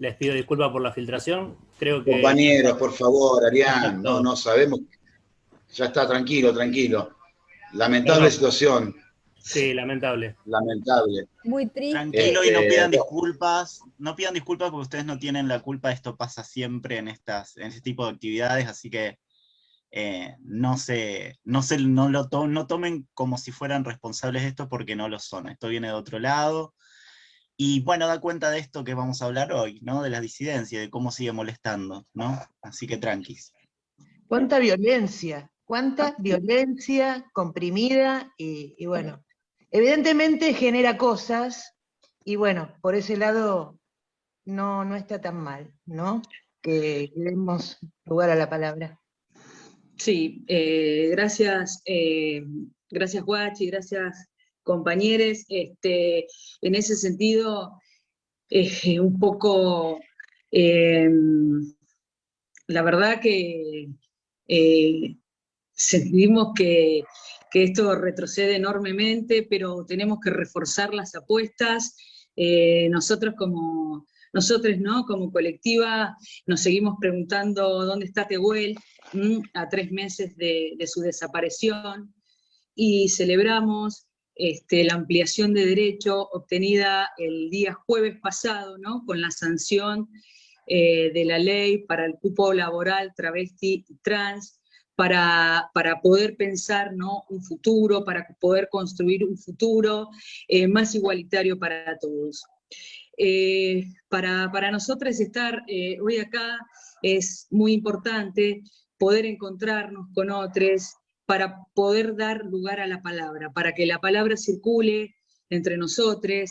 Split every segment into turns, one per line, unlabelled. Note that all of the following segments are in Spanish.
les pido disculpas por la filtración. Creo que...
Compañeros, por favor, Arián, no sabemos. Ya está, tranquilo. Lamentable situación.
Sí, lamentable.
Lamentable.
Muy triste.
Tranquilo y no pidan disculpas. No pidan disculpas porque ustedes no tienen la culpa. Esto pasa siempre en este tipo de actividades, así que no tomen como si fueran responsables de esto porque no lo son. Esto viene de otro lado. Y bueno, da cuenta de esto que vamos a hablar hoy, ¿no? De la disidencia, de cómo sigue molestando, ¿no? Así que tranquis.
Cuánta violencia comprimida y bueno, evidentemente genera cosas y bueno, por ese lado no está tan mal, ¿no? Que demos lugar a la palabra.
Sí, gracias Guachi, gracias compañeros. En ese sentido, un poco, la verdad que sentimos que esto retrocede enormemente, pero tenemos que reforzar las apuestas. Nosotros, ¿no? Como colectiva, nos seguimos preguntando dónde está Tehuel, a 3 meses de su desaparición, y celebramos la ampliación de derecho obtenida el día jueves pasado, ¿no? Con la sanción de la ley para el cupo laboral travesti y trans, para poder pensar, ¿no? Un futuro, para poder construir un futuro más igualitario para todos. Para nosotros estar hoy acá es muy importante poder encontrarnos con otros, para poder dar lugar a la palabra, para que la palabra circule entre nosotros,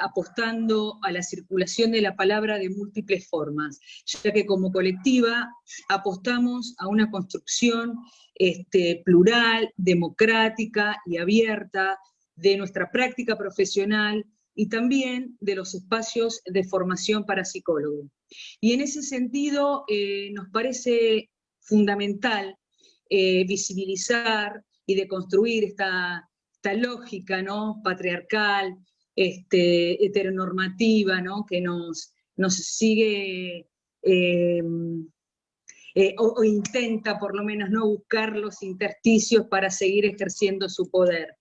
apostando a la circulación de la palabra de múltiples formas, ya que como colectiva apostamos a una construcción plural, democrática y abierta de nuestra práctica profesional y también de los espacios de formación para psicólogos. Y en ese sentido nos parece fundamental visibilizar y deconstruir esta lógica, ¿no? Patriarcal, heteronormativa, ¿no? Que nos sigue o intenta por lo menos no buscar los intersticios para seguir ejerciendo su poder.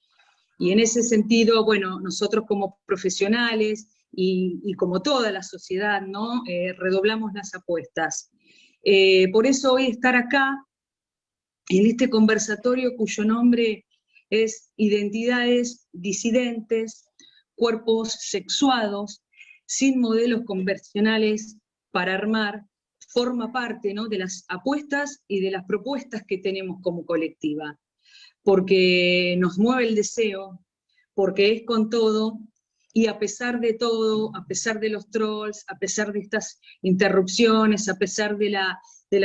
Y en ese sentido, bueno, nosotros como profesionales y como toda la sociedad, ¿no? Redoblamos las apuestas. Por eso hoy estar acá, en este conversatorio cuyo nombre es Identidades disidentes, cuerpos sexuados, sin modelos convencionales para armar, forma parte, ¿no? De las apuestas y de las propuestas que tenemos como colectiva. Porque nos mueve el deseo, porque es con todo, y a pesar de todo, a pesar de los trolls, a pesar de estas interrupciones, a pesar de la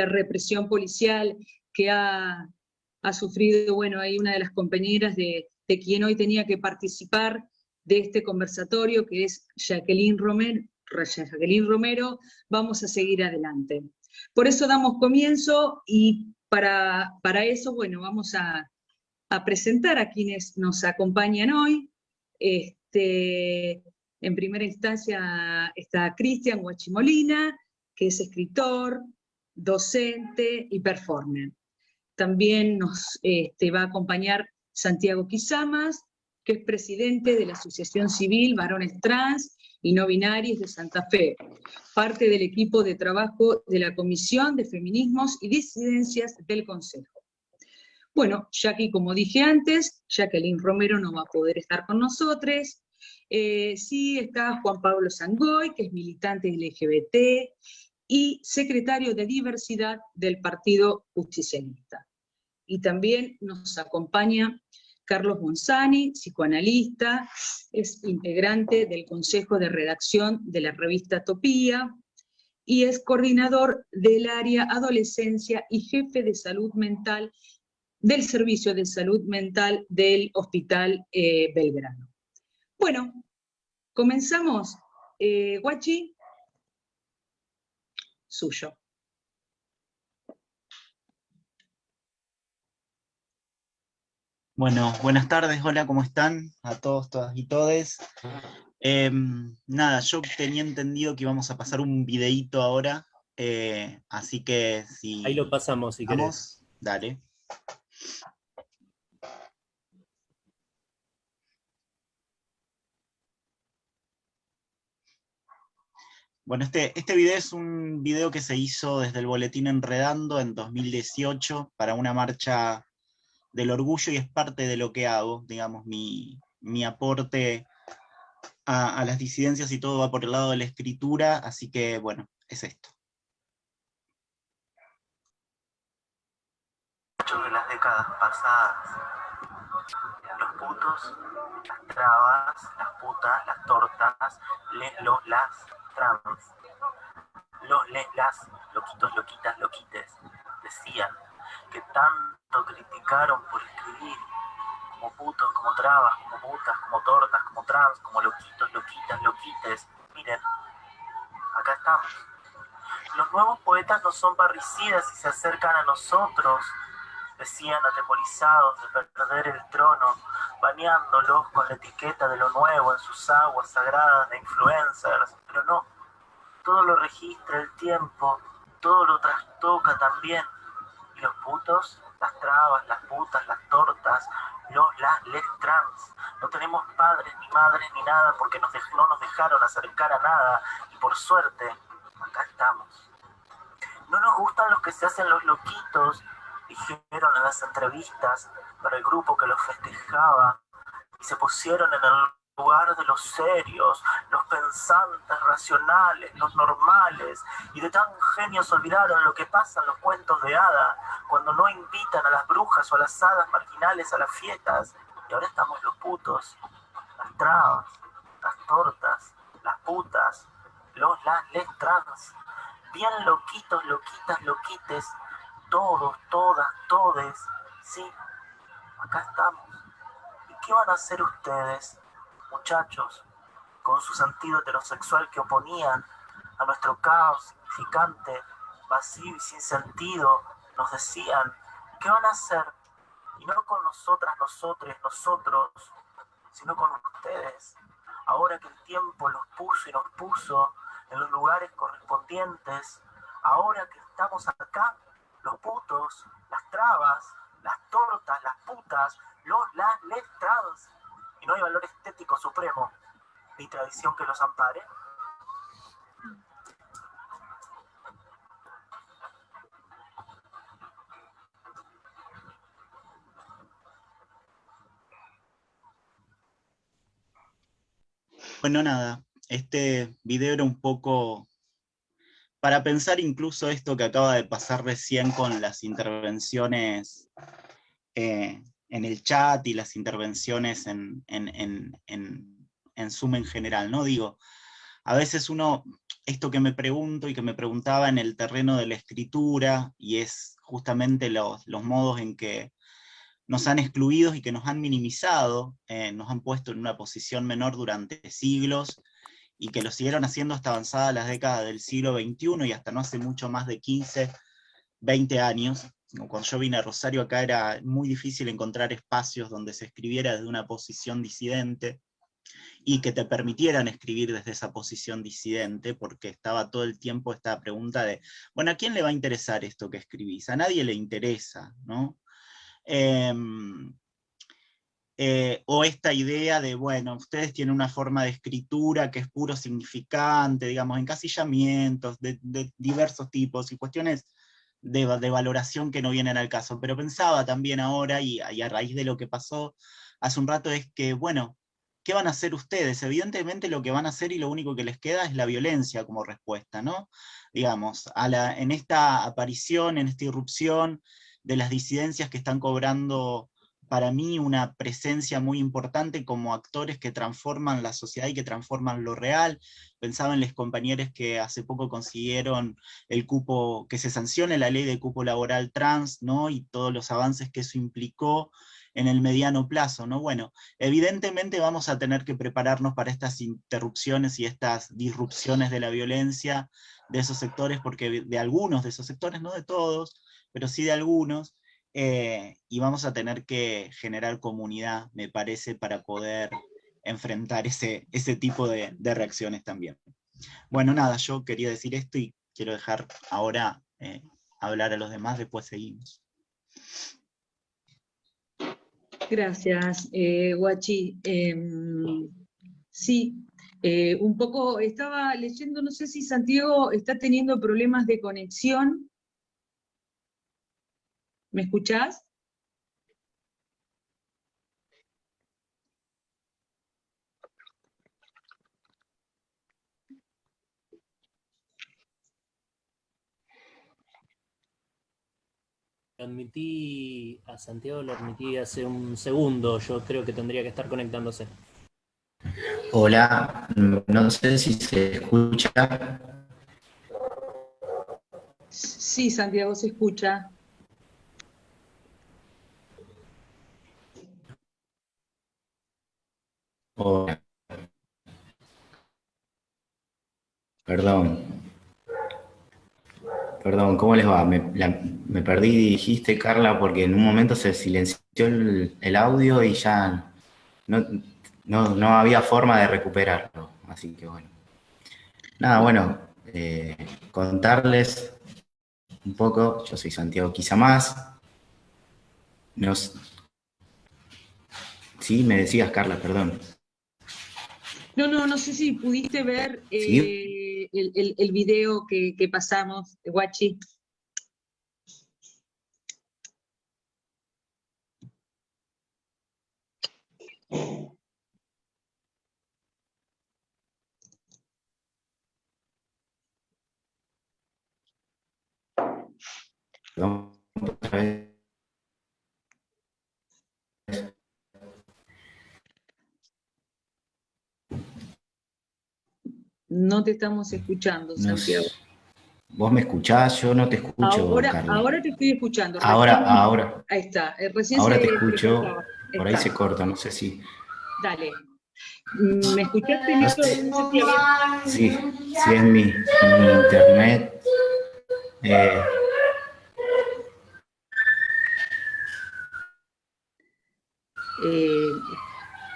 represión policial que ha sufrido, bueno, hay una de las compañeras de quien hoy tenía que participar de este conversatorio, que es Jacqueline Romero, vamos a seguir adelante. Por eso damos comienzo, y para eso, bueno, vamos a presentar a quienes nos acompañan hoy. En primera instancia está Cristian Guachimolina, que es escritor, docente y performer. También nos va a acompañar Santiago Quizamas, que es presidente de la Asociación Civil Varones Trans y No Binarios de Santa Fe, parte del equipo de trabajo de la Comisión de Feminismos y Disidencias del Consejo. Bueno, Jackie, como dije antes, Jacqueline Romero no va a poder estar con nosotros. Sí está Juan Pablo Sangoy, que es militante LGBT y secretario de Diversidad del Partido Justicialista. Y también nos acompaña Carlos Bonzani, psicoanalista, es integrante del Consejo de Redacción de la revista Topía y es coordinador del área Adolescencia y jefe de Salud Mental del Servicio de Salud Mental del Hospital Belgrano. Bueno, comenzamos. Guachi, suyo.
Bueno, buenas tardes, hola, ¿cómo están? A todos, todas y todes. Nada, yo tenía entendido que íbamos a pasar un videíto ahora, así que si...
Ahí lo pasamos si querés.
Vamos, dale. Bueno, este video es un video que se hizo desde el Boletín Enredando en 2018 para una marcha del orgullo y es parte de lo que hago, digamos, mi aporte a las disidencias y todo va por el lado de la escritura, así que bueno, es esto. De las décadas pasadas, los putos, las trabas, las putas, las tortas, las trans, las, loquitos, loquitas, loquites, decían que tanto criticaron por escribir como putos, como trabas, como putas, como tortas, como trans, como loquitos, loquitas, loquites. Miren, acá estamos. Los nuevos poetas no son parricidas y se acercan a nosotros, decían atemorizados de perder el trono, bañándolos con la etiqueta de lo nuevo en sus aguas sagradas de influencers, pero no, todo lo registra el tiempo, todo lo trastoca también, y los putos, las trabas, las putas, las tortas, les trans, no tenemos padres ni madres ni nada porque no nos dejaron acercar a nada, y por suerte, acá estamos. No nos gustan los que se hacen los loquitos, dijeron en las entrevistas para el grupo que los festejaba, y se pusieron en el lugar de los serios, los pensantes racionales, los normales, y de tan genios olvidaron lo que pasa en los cuentos de hada, cuando no invitan a las brujas o a las hadas marginales a las fiestas, y ahora estamos los putos, las trabas, las tortas, las putas, les trans, bien loquitos, loquitas, loquites, todos, todas, todes, sí, acá estamos. ¿Y qué van a hacer ustedes, muchachos, con su sentido heterosexual que oponían a nuestro caos significante, vacío y sin sentido? Nos decían, ¿qué van a hacer? Y no con nosotras, nosotros, sino con ustedes. Ahora que el tiempo los puso y nos puso en los lugares correspondientes, ahora que estamos acá, los putos, las trabas, las tortas, las putas, les trans, y no hay valor estético supremo, ni tradición que los ampare. Bueno, nada, este video era un poco para pensar incluso esto que acaba de pasar recién con las intervenciones en el chat y las intervenciones en Zoom en general, ¿no? Digo, a veces uno, esto que me pregunto y que me preguntaba en el terreno de la escritura, y es justamente los modos en que nos han excluido y que nos han minimizado, nos han puesto en una posición menor durante siglos, y que lo siguieron haciendo hasta avanzadas las décadas del siglo XXI, y hasta no hace mucho más de 15, 20 años. Cuando yo vine a Rosario acá era muy difícil encontrar espacios donde se escribiera desde una posición disidente, y que te permitieran escribir desde esa posición disidente, porque estaba todo el tiempo esta pregunta de, bueno, ¿a quién le va a interesar esto que escribís? A nadie le interesa, ¿no? O esta idea de, bueno, ustedes tienen una forma de escritura que es puro significante, digamos, encasillamientos de diversos tipos, y cuestiones de valoración que no vienen al caso. Pero pensaba también ahora, y a raíz de lo que pasó hace un rato, es que, bueno, ¿qué van a hacer ustedes? Evidentemente lo que van a hacer y lo único que les queda es la violencia como respuesta, ¿no? Digamos, en esta aparición, en esta irrupción de las disidencias que están cobrando para mí una presencia muy importante como actores que transforman la sociedad y que transforman lo real. Pensaba en los compañeros que hace poco consiguieron el cupo, que se sancione la ley de cupo laboral trans, ¿no? Y todos los avances que eso implicó en el mediano plazo, ¿no? Bueno, evidentemente vamos a tener que prepararnos para estas interrupciones y estas disrupciones de la violencia de esos sectores, porque de algunos de esos sectores, no de todos, pero sí de algunos, y vamos a tener que generar comunidad, me parece, para poder
enfrentar ese tipo de reacciones también. Bueno, nada, yo quería decir esto y quiero dejar ahora hablar a los demás, después seguimos.
Gracias, Guachi. Sí, un poco estaba leyendo, no sé si Santiago está teniendo problemas de conexión. ¿Me escuchás?
Lo admití a Santiago, lo admití hace un segundo. Yo creo que tendría que estar conectándose.
Hola, no sé si se escucha.
Sí, Santiago, se escucha.
Hola. Perdón, ¿cómo les va? Me perdí, dijiste, Carla, porque en un momento se silenció el audio y ya no había forma de recuperarlo. Así que bueno. Nada, bueno, contarles un poco. Yo soy Santiago Quizamás. Sí, me decías, Carla, perdón.
No sé si pudiste ver
¿Sí?
el video que pasamos, Guachi.
Perdón, otra vez.
No te estamos escuchando,
No
Santiago.
sé. ¿Vos me escuchás? Yo no te escucho, Carla.
Ahora te estoy escuchando.
Ahora
Ahí está. Recién
te
se
escucho.
cortaba.
Por ahí se corta, no sé si.
Dale. ¿Me escuchaste,
No
Néstor?
sé.
No sé si había...
Sí, es mi internet.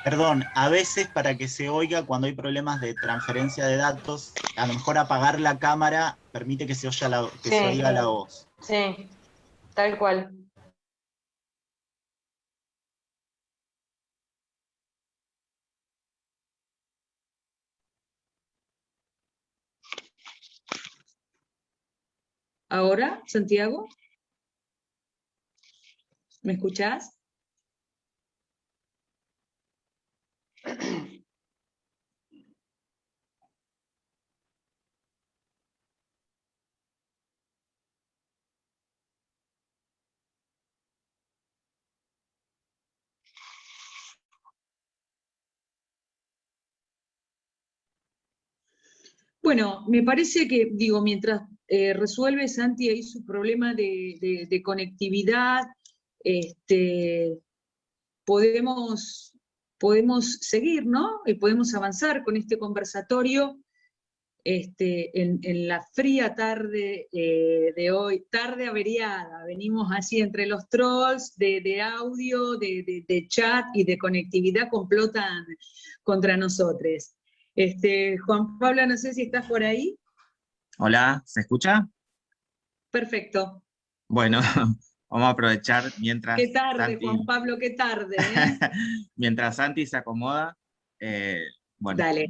Perdón, a veces para que se oiga cuando hay problemas de transferencia de datos, a lo mejor apagar la cámara permite que se oiga la voz.
Sí, tal cual.
¿Ahora, Santiago? ¿Me escuchás? Bueno, me parece que, digo, mientras resuelve Santi ahí su problema de conectividad, podemos seguir, ¿no? Y podemos avanzar con este conversatorio en la fría tarde de hoy, tarde averiada. Venimos así entre los trolls de audio, de chat y de conectividad complotan contra nosotros. Juan Pablo, no sé si estás por ahí.
Hola, ¿se escucha?
Perfecto.
Bueno, vamos a aprovechar mientras
Qué tarde,
Santi,
Juan Pablo, qué tarde, ¿eh?
mientras Santi se acomoda. Bueno,
Dale.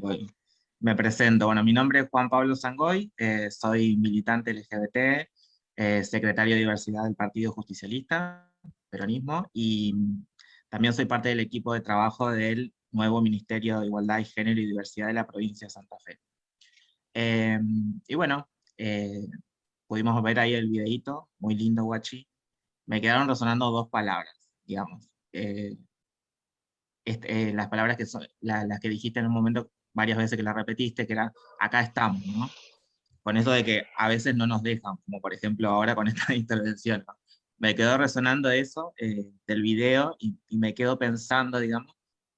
me presento. Bueno, mi nombre es Juan Pablo Sangoy, soy militante LGBT, secretario de diversidad del Partido Justicialista, peronismo, y también soy parte del equipo de trabajo del nuevo Ministerio de Igualdad y Género y Diversidad de la provincia de Santa Fe. Y bueno, pudimos ver ahí el videíto, muy lindo, Guachi. Me quedaron resonando dos palabras, digamos. Las palabras que son las que dijiste en un momento varias veces que las repetiste, que era acá estamos, ¿no? Con eso de que a veces no nos dejan, como por ejemplo ahora con esta intervención, ¿no? Me quedó resonando eso del video y me quedo pensando, digamos,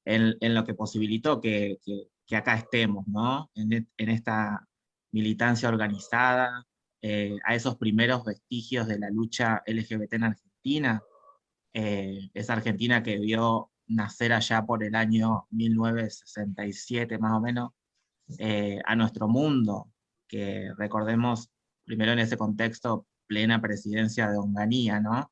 en lo que posibilitó que acá estemos, ¿no? En esta militancia organizada, a esos primeros vestigios de la lucha LGBT en Argentina, esa Argentina que vio nacer allá por el año 1967 más o menos, a nuestro mundo, que recordemos, primero en ese contexto, plena presidencia de Onganía, ¿no?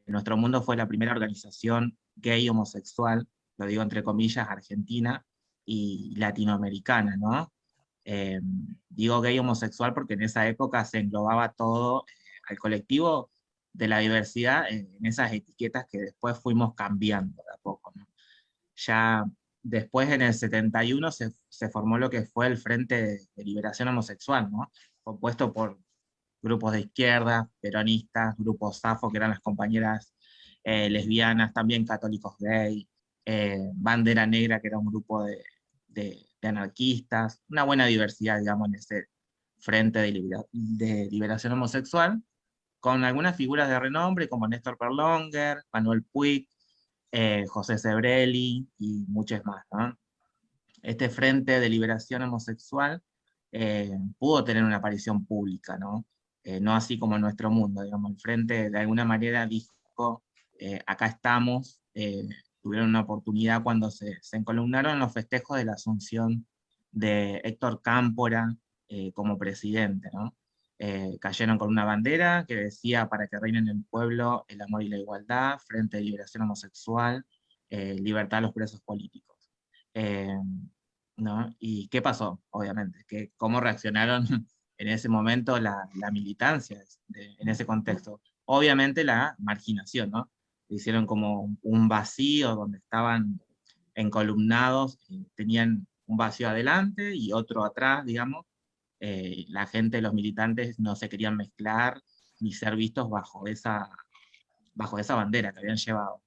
Nuestro Mundo fue la primera organización gay homosexual, lo digo entre comillas, argentina y latinoamericana, ¿no? Digo gay homosexual porque en esa época se englobaba todo al colectivo de la diversidad en esas etiquetas que después fuimos cambiando de a poco, ¿no? Ya después en el 71 se formó lo que fue el Frente de Liberación Homosexual, ¿no? Compuesto por grupos de izquierda, peronistas, grupos SAFO, que eran las compañeras lesbianas, también católicos gay, Bandera Negra, que era un grupo de anarquistas, una buena diversidad, digamos, en ese Frente de Liberación Homosexual, con algunas figuras de renombre como Néstor Perlonger, Manuel Puig, José Sebrelli y muchos más, ¿no? Este Frente de Liberación Homosexual pudo tener una aparición pública, ¿no? No así como en Nuestro Mundo, digamos, el Frente de alguna manera dijo, acá estamos, tuvieron una oportunidad cuando se encolumnaron en los festejos de la asunción de Héctor Cámpora como presidente, ¿no? Cayeron con una bandera que decía para que reinen en el pueblo el amor y la igualdad, Frente de Liberación Homosexual, libertad a los presos políticos. ¿No? ¿Y qué pasó? Obviamente, cómo reaccionaron en ese momento la militancia en ese contexto. Obviamente la marginación, ¿no? Hicieron como un vacío donde estaban encolumnados, tenían un vacío adelante y otro atrás, digamos. La gente, los militantes no se querían mezclar ni ser vistos bajo esa bandera que habían llevado.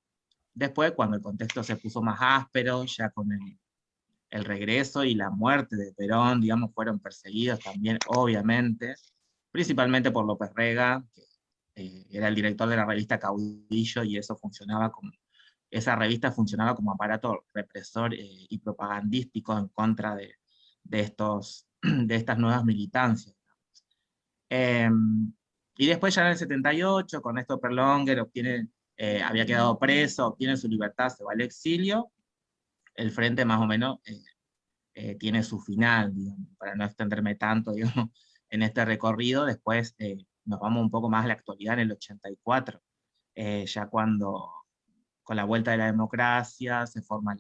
Después, cuando el contexto se puso más áspero, ya con el regreso y la muerte de Perón, digamos, fueron perseguidos también, obviamente, principalmente por López Rega, que era el director de la revista Caudillo, y esa revista funcionaba como aparato represor y propagandístico en contra de estas nuevas militancias. Y después ya en el 78, con esto Perlonger había quedado preso, obtiene su libertad, se va al exilio, el frente más o menos tiene su final, digamos, para no extenderme tanto, digamos, en este recorrido. Después nos vamos un poco más a la actualidad en el 84, ya cuando con la vuelta de la democracia se forma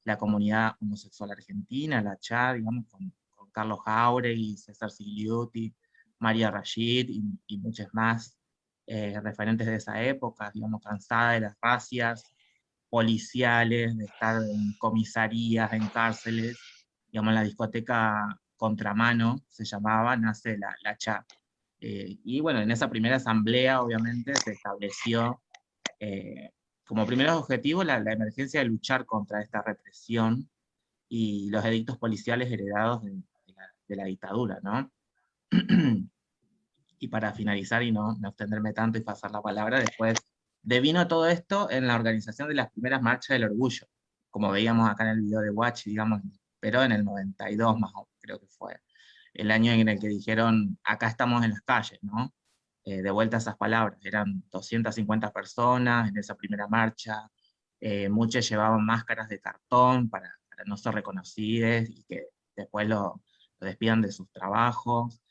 la comunidad homosexual argentina, la CHA, digamos, con Carlos Jauregui, César Sigliuti, María Rashid y muchos más referentes de esa época, digamos, cansada de las racias policiales, de estar en comisarías, en cárceles, digamos, en la discoteca Contramano, se llamaba, nace la CHA. Y bueno, en esa primera asamblea, obviamente, se estableció como primeros objetivos la emergencia de luchar contra esta represión y los edictos policiales heredados de la dictadura, ¿no? Y para finalizar y no extenderme tanto y pasar la palabra, después devino todo esto en la organización de las primeras marchas del orgullo, como veíamos acá en el video de Watch, digamos, pero en el 92 más o menos, creo que fue el año en el que dijeron, acá estamos en las calles, ¿no? De vuelta a esas palabras, eran 250 personas en esa primera marcha, muchos llevaban máscaras de cartón para no ser reconocidos y que después lo despidan de sus trabajos,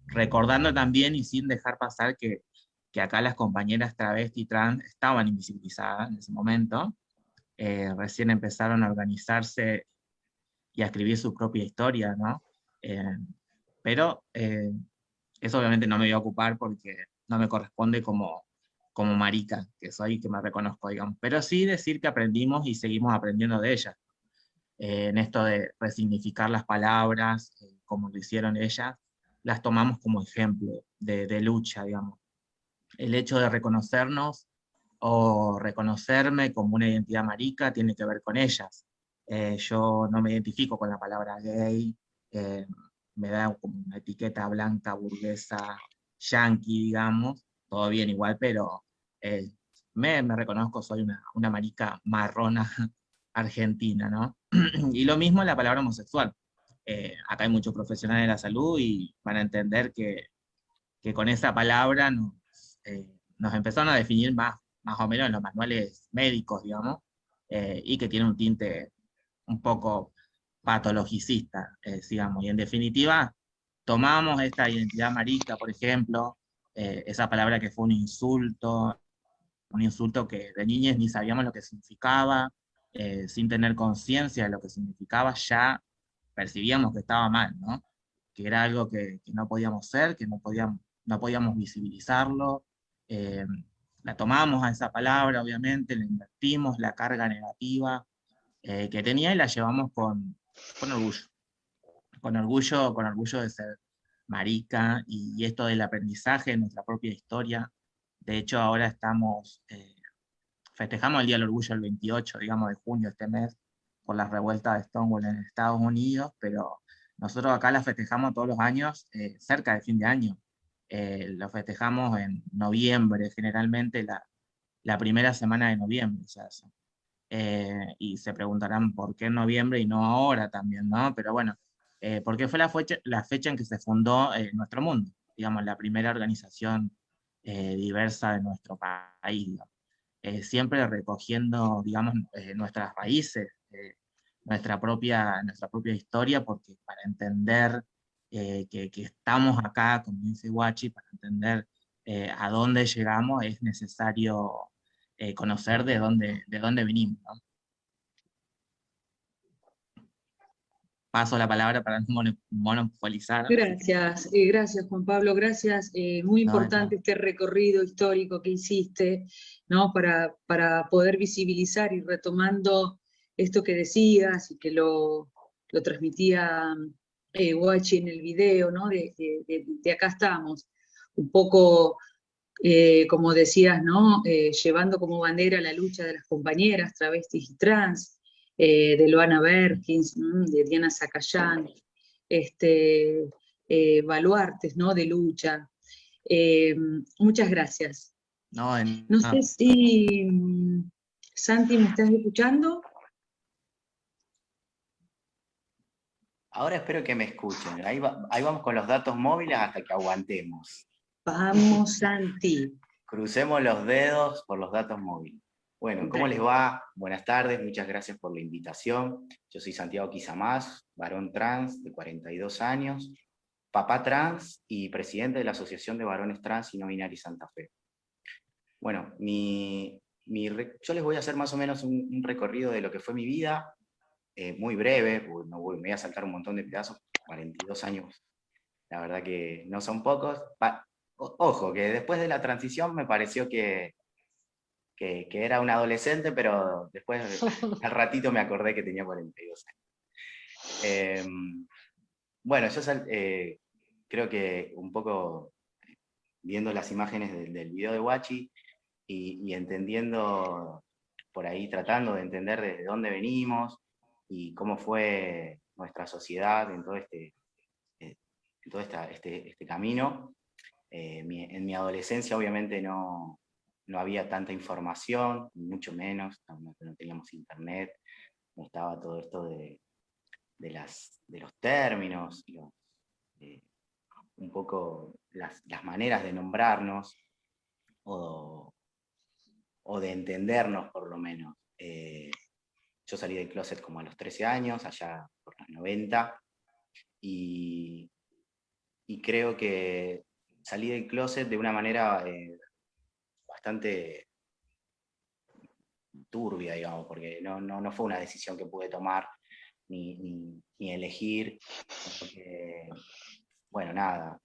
recordando también y sin dejar pasar que acá las compañeras travesti y trans estaban invisibilizadas en ese momento, recién empezaron a organizarse y a escribir su propia historia, ¿no? Pero eso obviamente no me voy a ocupar porque no me corresponde como marica que soy, que me reconozco, digamos. Pero sí decir que aprendimos y seguimos aprendiendo de ellas. En esto de resignificar las palabras, como lo hicieron ellas, las tomamos como ejemplo de lucha, digamos. El hecho de reconocernos o reconocerme como una identidad marica tiene que ver con ellas. Yo no me identifico con la palabra gay, me da como una etiqueta blanca, burguesa, yanqui, digamos, todo bien igual, pero me reconozco, soy una marica marrona argentina, ¿no? Y lo mismo la palabra homosexual. Acá hay muchos profesionales de la salud y van a entender que con esa palabra nos empezaron a definir más más o menos en los manuales médicos, digamos, y que tiene un tinte un poco patologicista, digamos, y en definitiva, tomamos esta identidad marica, por ejemplo, esa palabra que fue un insulto que de niños ni sabíamos lo que significaba, sin tener conciencia de lo que significaba, ya percibíamos que estaba mal, ¿no? Que era algo que no podíamos ser, que no podíamos visibilizarlo. eh, la tomamos a esa palabra, obviamente, le invertimos la carga negativa que tenía y la llevamos con orgullo. Con orgullo de ser marica y esto del aprendizaje de nuestra propia historia. De hecho, ahora festejamos el Día del Orgullo el 28, digamos, de junio, este mes, por las revueltas de Stonewall en Estados Unidos, pero nosotros acá la festejamos todos los años, cerca de fin de año. Lo festejamos en noviembre, generalmente la primera semana de noviembre se hace. Y se preguntarán por qué en noviembre y no ahora también, ¿no? Pero bueno, porque fue la fecha en que se fundó nuestro mundo, digamos, la primera organización diversa de nuestro país, digamos. Siempre recogiendo, digamos, nuestras raíces, nuestra propia historia, porque para entender que estamos acá, como dice Guachi, para entender a dónde llegamos es necesario conocer de dónde venimos, ¿no? Paso la palabra para no monopolizar.
Gracias, gracias Juan Pablo, gracias. Muy importante este recorrido histórico que hiciste, ¿no? Para poder visibilizar y retomando esto que decías y que lo transmitía Guachi en el video, ¿no? De acá estamos, un poco, como decías, ¿no? Llevando como bandera la lucha de las compañeras travestis y trans, de Luana Berkins, de Diana Zacayán, baluartes, ¿no? De lucha. Muchas gracias. No sé si, Santi, ¿me estás escuchando?
Ahora espero que me escuchen. Ahí vamos con los datos móviles hasta que aguantemos.
Vamos, Santi.
Crucemos los dedos por los datos móviles. Bueno, ¿cómo les va? Buenas tardes, muchas gracias por la invitación. Yo soy Santiago Quizamás, varón trans de 42 años, papá trans y presidente de la Asociación de Varones Trans y No Binarios Santa Fe. Bueno, yo les voy a hacer más o menos un recorrido de lo que fue mi vida, muy breve, porque me voy a saltar un montón de pedazos, 42 años, la verdad que no son pocos. Ojo, que después de la transición me pareció que era un adolescente, pero después al ratito me acordé que tenía 42 años. Bueno, yo creo que un poco viendo las imágenes del video de Guachi y entendiendo por ahí, tratando de entender desde dónde venimos y cómo fue nuestra sociedad en todo este camino. En mi adolescencia obviamente no había tanta información, mucho menos, no teníamos internet, no estaba todo esto de los términos, un poco las maneras de nombrarnos o de entendernos por lo menos. Yo salí del closet como a los 13 años, allá por los 90, y creo que salí del closet de una manera bastante turbia, digamos, porque no fue una decisión que pude tomar ni elegir, porque, bueno, nada,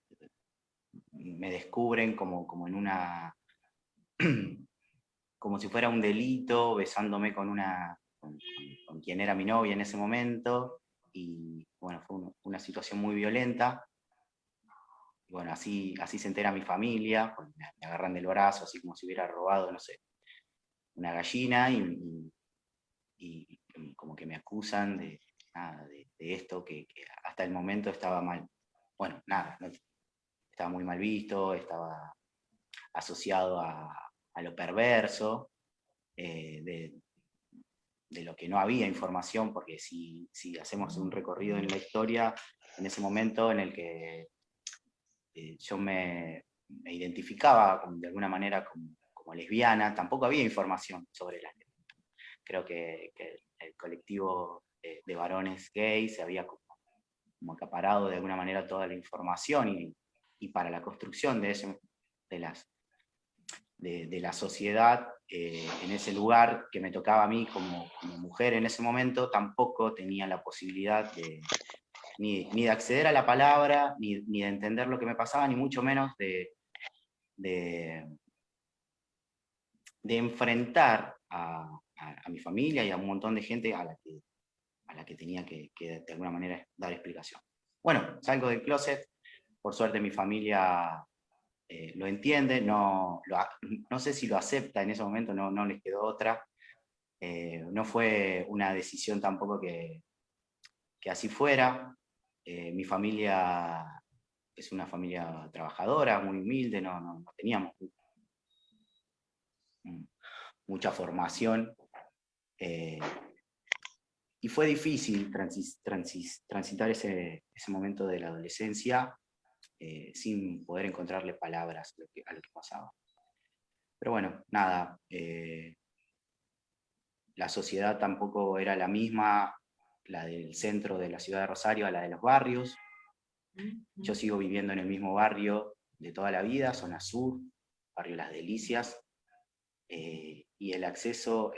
me descubren como en una, como si fuera un delito, besándome con quien era mi novia en ese momento, y bueno, fue una situación muy violenta. Bueno, así se entera mi familia, pues me agarran del brazo, así como si hubiera robado, no sé, una gallina, y como que me acusan de esto que hasta el momento estaba mal. Bueno, nada, estaba muy mal visto, estaba asociado a lo perverso, de lo que no había información, porque si hacemos un recorrido en la historia, en ese momento en el que yo me identificaba de alguna manera como como lesbiana, tampoco había información sobre las lesbianas. Creo que el colectivo de varones gays se había como acaparado de alguna manera toda la información y para la construcción de la sociedad en ese lugar que me tocaba a mí como mujer en ese momento, tampoco tenía la posibilidad ni de acceder a la palabra, ni de entender lo que me pasaba, ni mucho menos de enfrentar a mi familia y a un montón de gente a la que tenía que de alguna manera dar explicación. Bueno, salgo del closet, por suerte mi familia lo entiende, no sé si lo acepta en ese momento, no les quedó otra. No fue una decisión tampoco que así fuera. Mi familia es una familia trabajadora, muy humilde, no teníamos mucha formación. Y fue difícil transitar ese momento de la adolescencia sin poder encontrarle palabras a lo que pasaba. Pero bueno, nada, la sociedad tampoco era la misma, la del centro de la ciudad de Rosario a la de los barrios. Yo sigo viviendo en el mismo barrio de toda la vida, zona sur, barrio Las Delicias, y el acceso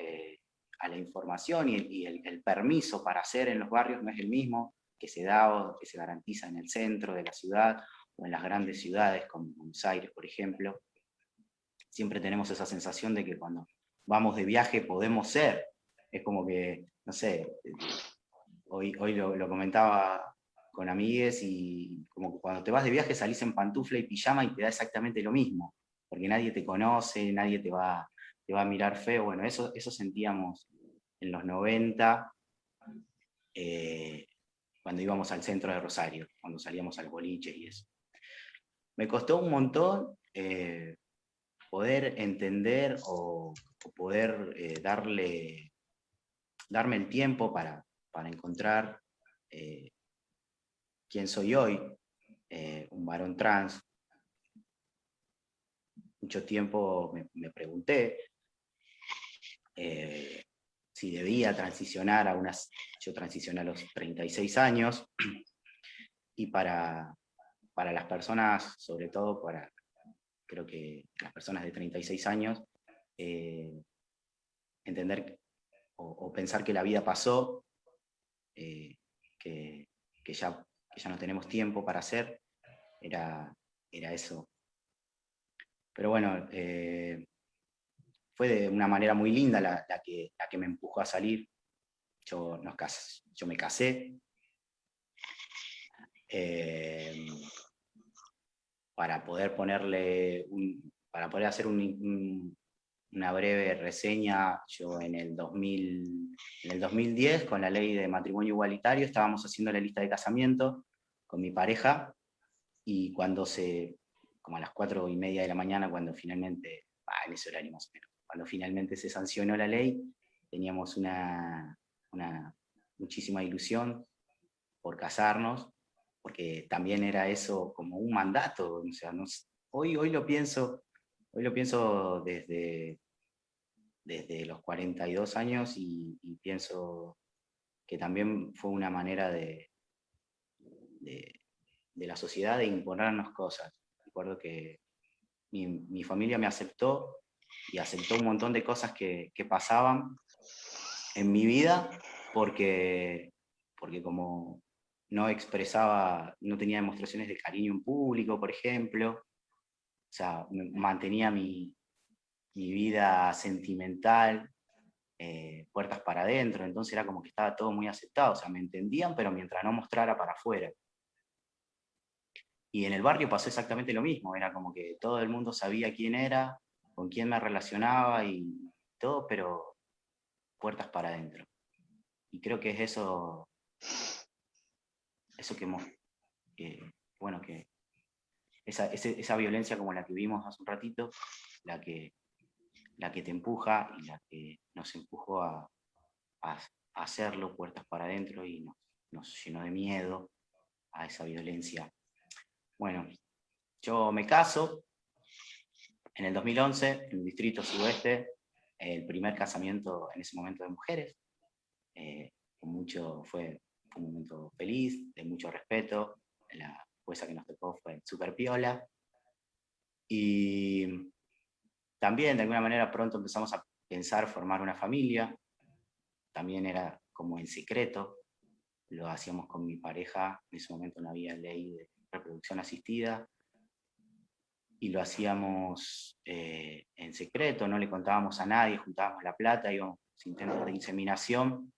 a la información y el permiso para hacer en los barrios no es el mismo que se da o que se garantiza en el centro de la ciudad o en las grandes ciudades como Buenos Aires, por ejemplo. Siempre tenemos esa sensación de que cuando vamos de viaje podemos ser. Es como que, no sé, hoy lo comentaba con amigues y como que cuando te vas de viaje salís en pantufla y pijama y te da exactamente lo mismo, porque nadie te conoce, nadie te va a mirar feo. Bueno, eso sentíamos en los 90, cuando íbamos al centro de Rosario, cuando salíamos al boliche y eso. Me costó un montón poder entender o poder darme el tiempo para encontrar quién soy hoy, un varón trans. Mucho tiempo me pregunté si debía transicionar yo transicioné a los 36 años, y para las personas, sobre todo creo que las personas de 36 años, entender o pensar que la vida pasó, que ya no tenemos tiempo para hacer, era eso. Pero bueno, fue de una manera muy linda la que me empujó a salir. Yo me casé para poder hacer una breve reseña. Yo en el 2010, con la ley de matrimonio igualitario, estábamos haciendo la lista de casamiento con mi pareja, y como a las 4:30 de la mañana, cuando finalmente, en ese horario más o menos, cuando finalmente se sancionó la ley, teníamos una muchísima ilusión por casarnos, porque también era eso como un mandato. O sea, hoy lo pienso desde los 42 años y pienso que también fue una manera de la sociedad de imponernos cosas. Recuerdo que mi familia me aceptó y aceptó un montón de cosas que pasaban en mi vida porque como no tenía demostraciones de cariño en público, por ejemplo, o sea, mantenía mi vida sentimental puertas para adentro, entonces era como que estaba todo muy aceptado, o sea, me entendían, pero mientras no mostrara para afuera. Y en el barrio pasó exactamente lo mismo, era como que todo el mundo sabía quién era, con quién me relacionaba y todo, pero puertas para adentro. Y creo que es eso que esa violencia como la que vimos hace un ratito, la que te empuja y la que nos empujó a hacerlo puertas para adentro y nos llenó de miedo a esa violencia. Bueno, yo me caso, En el 2011, en el distrito sudoeste, el primer casamiento en ese momento de mujeres. Fue un momento feliz, de mucho respeto. La jueza que nos tocó fue súper piola. Y también, de alguna manera, pronto empezamos a pensar formar una familia. También era como en secreto. Lo hacíamos con mi pareja. En ese momento no había ley de reproducción asistida. Y lo hacíamos en secreto, no le contábamos a nadie, juntábamos la plata, íbamos a intentos de inseminación.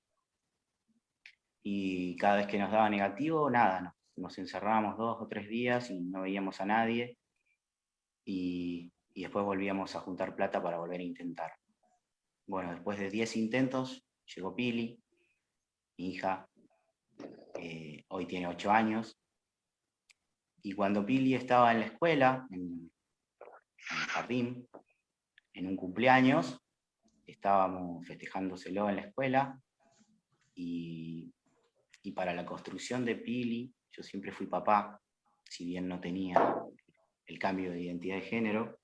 Y cada vez que nos daba negativo, nada, nos encerrábamos 2 o 3 días y no veíamos a nadie. Y después volvíamos a juntar plata para volver a intentar. Bueno, después de 10 intentos, llegó Pili, mi hija, hoy tiene 8 años. Y cuando Pili estaba en la escuela, en el jardín, en un cumpleaños, estábamos festejándoselo en la escuela, y para la construcción de Pili, yo siempre fui papá, si bien no tenía el cambio de identidad de género.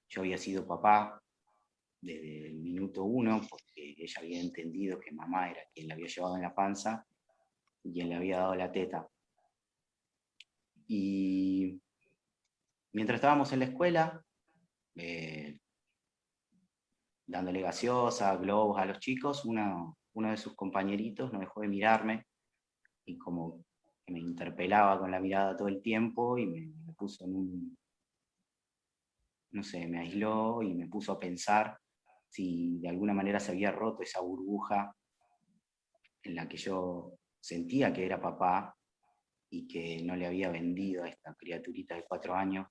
Yo había sido papá desde el minuto 1, porque ella había entendido que mamá era quien la había llevado en la panza y quien le había dado la teta. Y mientras estábamos en la escuela, dándole gaseosa, globos a los chicos, uno de sus compañeritos no dejó de mirarme y como que me interpelaba con la mirada todo el tiempo y me puso en un, no sé, me aisló y me puso a pensar si de alguna manera se había roto esa burbuja en la que yo sentía que era papá y que no le había vendido a esta criaturita de 4 años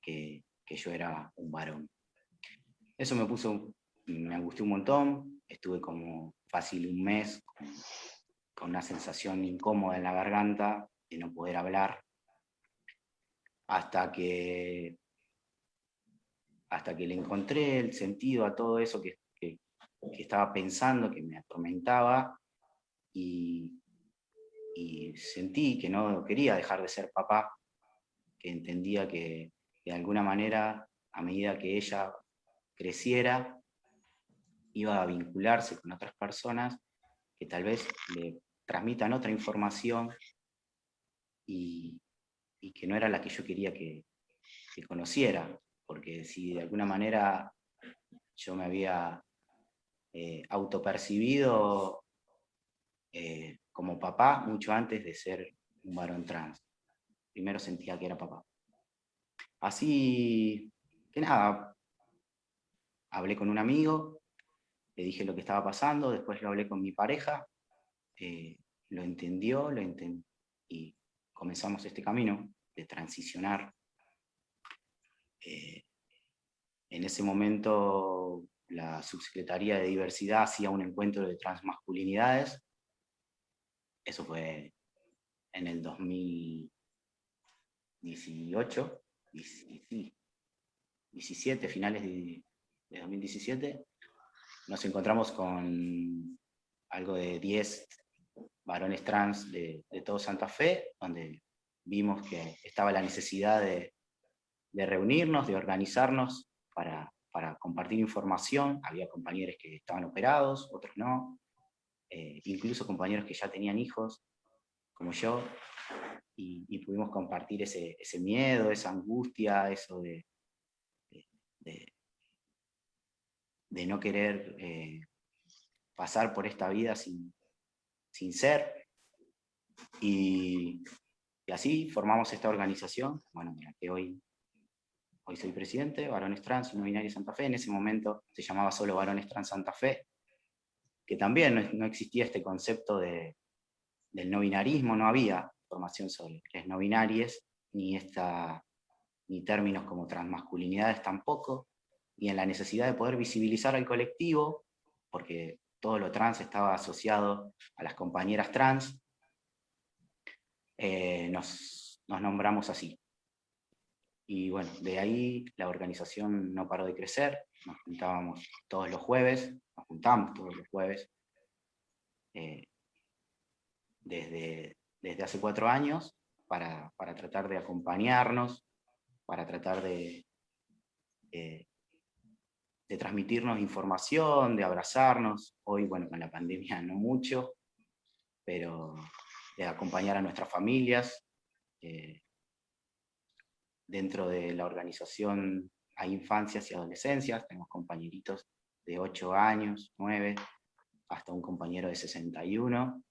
que yo era un varón. Eso me angustió un montón, estuve como fácil un mes con una sensación incómoda en la garganta de no poder hablar, hasta que le encontré el sentido a todo eso que estaba pensando, que me atormentaba, y sentí que no quería dejar de ser papá, que entendía que de alguna manera, a medida que ella creciera, iba a vincularse con otras personas que tal vez le transmitan otra información y que no era la que yo quería que conociera, porque si de alguna manera yo me había autopercibido como papá mucho antes de ser un varón trans. Primero sentía que era papá. Así que nada, hablé con un amigo, le dije lo que estaba pasando, después lo hablé con mi pareja, lo entendió, y comenzamos este camino de transicionar. En ese momento la Subsecretaría de Diversidad hacía un encuentro de transmasculinidades. Eso fue en el 2018, 17, finales de 2017. Nos encontramos con algo de 10 varones trans de todo Santa Fe, donde vimos que estaba la necesidad de reunirnos, de organizarnos para compartir información. Había compañeros que estaban operados, otros no, incluso compañeros que ya tenían hijos, como yo, y pudimos compartir ese miedo, esa angustia, eso de no querer pasar por esta vida sin ser. Y así formamos esta organización, bueno, mira, que hoy soy presidente, Varones Trans y No Binarios Santa Fe. En ese momento se llamaba solo Varones Trans Santa Fe, que también no existía este concepto del no binarismo, no había información sobre las no binarias, ni términos como transmasculinidades tampoco, y en la necesidad de poder visibilizar al colectivo, porque todo lo trans estaba asociado a las compañeras trans, nos nombramos así. Y bueno, de ahí la organización no paró de crecer, nos juntábamos todos los jueves, desde hace 4 años, para tratar de acompañarnos, para tratar de de transmitirnos información, de abrazarnos. Hoy, bueno, con la pandemia no mucho, pero de acompañar a nuestras familias. Dentro de la organización hay infancias y adolescencias, tenemos compañeritos de 8 años, 9, hasta un compañero de 61.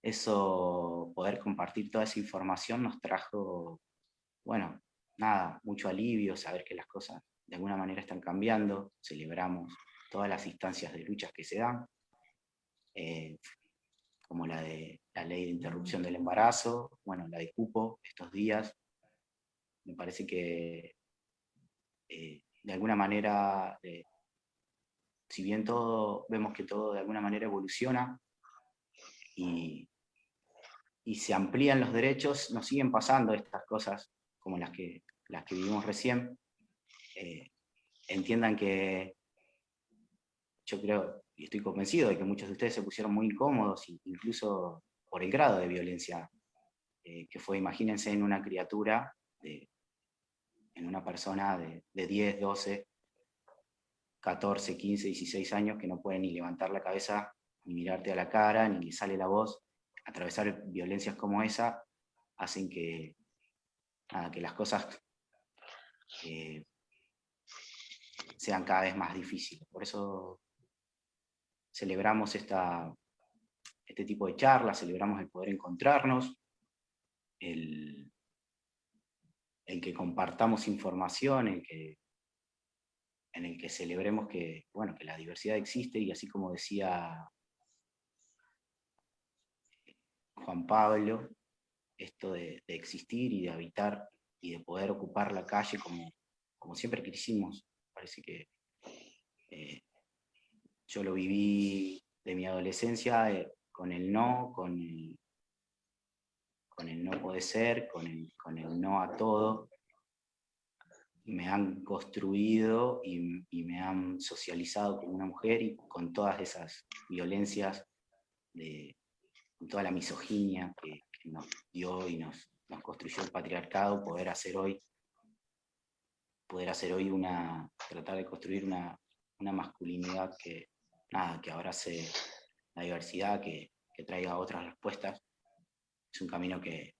Eso, poder compartir toda esa información nos trajo, bueno, nada, mucho alivio, saber que las cosas de alguna manera están cambiando, celebramos todas las instancias de luchas que se dan, como la de la ley de interrupción del embarazo, bueno, la de cupo estos días. Me parece que de alguna manera, si bien vemos que todo de alguna manera evoluciona y se amplían los derechos, nos siguen pasando estas cosas como las que vivimos recién. Entiendan que yo creo y estoy convencido de que muchos de ustedes se pusieron muy incómodos, incluso por el grado de violencia que fue. Imagínense en una criatura, en una persona de 10, 12, 14, 15, 16 años que no puede ni levantar la cabeza, ni mirarte a la cara, ni le sale la voz. Atravesar violencias como esa hacen que las cosas sean cada vez más difíciles. Por eso celebramos este tipo de charlas, celebramos el poder encontrarnos, el que compartamos información, en el que celebremos que, bueno, que la diversidad existe, y así como decía Juan Pablo, esto de existir y de habitar y de poder ocupar la calle como siempre quisimos. Parece que yo lo viví de mi adolescencia con el no, con el no puede ser, con el no a todo. Me han construido y me han socializado como una mujer, y con todas esas violencias, con toda la misoginia que nos dio y nos construyó el patriarcado, poder hacer hoy tratar de construir una masculinidad que abrace la diversidad, que traiga otras respuestas. Es un camino que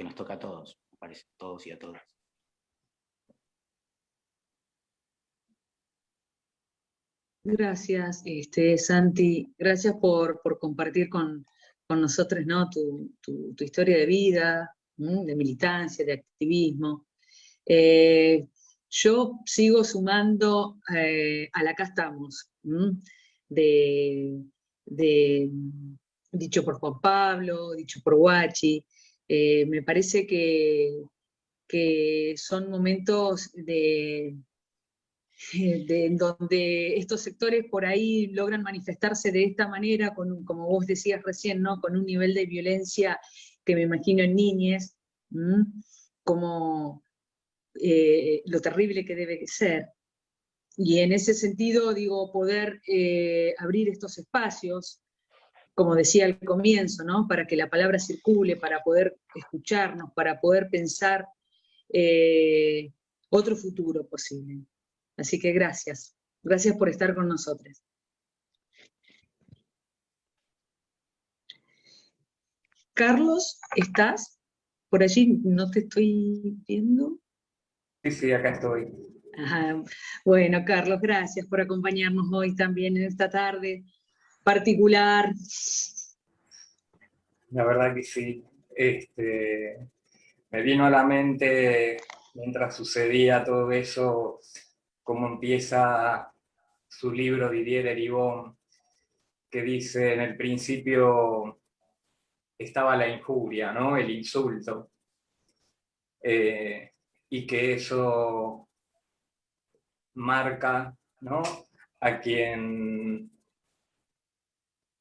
nos toca a todos, me parece, a todos y a todas.
Gracias, Santi. Gracias por compartir con nosotros, ¿no? tu historia de vida, de militancia, de activismo. Yo sigo sumando al acá estamos, dicho por Juan Pablo, dicho por Guachi. Me parece que son momentos en donde estos sectores por ahí logran manifestarse de esta manera, como vos decías recién, ¿no? Con un nivel de violencia que me imagino en niñez, como lo terrible que debe ser. Y en ese sentido, digo, poder abrir estos espacios, como decía al comienzo, ¿no? Para que la palabra circule, para poder escucharnos, para poder pensar otro futuro posible. Así que gracias. Gracias por estar con nosotros. Carlos, ¿estás? Por allí no te estoy viendo.
Sí, acá estoy.
Ajá. Bueno, Carlos, gracias por acompañarnos hoy también en esta tarde particular.
La verdad que sí. Me vino a la mente, mientras sucedía todo eso, cómo empieza su libro Didier Eribon, que dice: en el principio estaba la injuria, ¿no? El insulto. Y que eso marca, ¿no?, a quien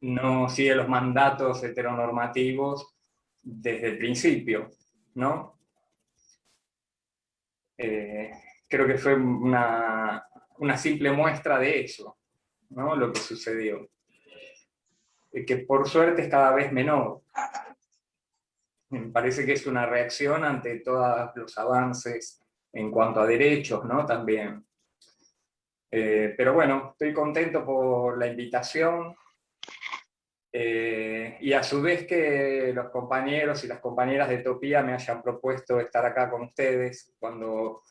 no sigue los mandatos heteronormativos desde el principio, ¿no? Creo que fue una simple muestra de eso, ¿no?, lo que sucedió. Que por suerte es cada vez menor. Me parece que es una reacción ante todos los avances en cuanto a derechos, ¿no? También. Pero bueno, estoy contento por la invitación. Y a su vez que los compañeros y las compañeras de Topía me hayan propuesto estar acá con ustedes cuando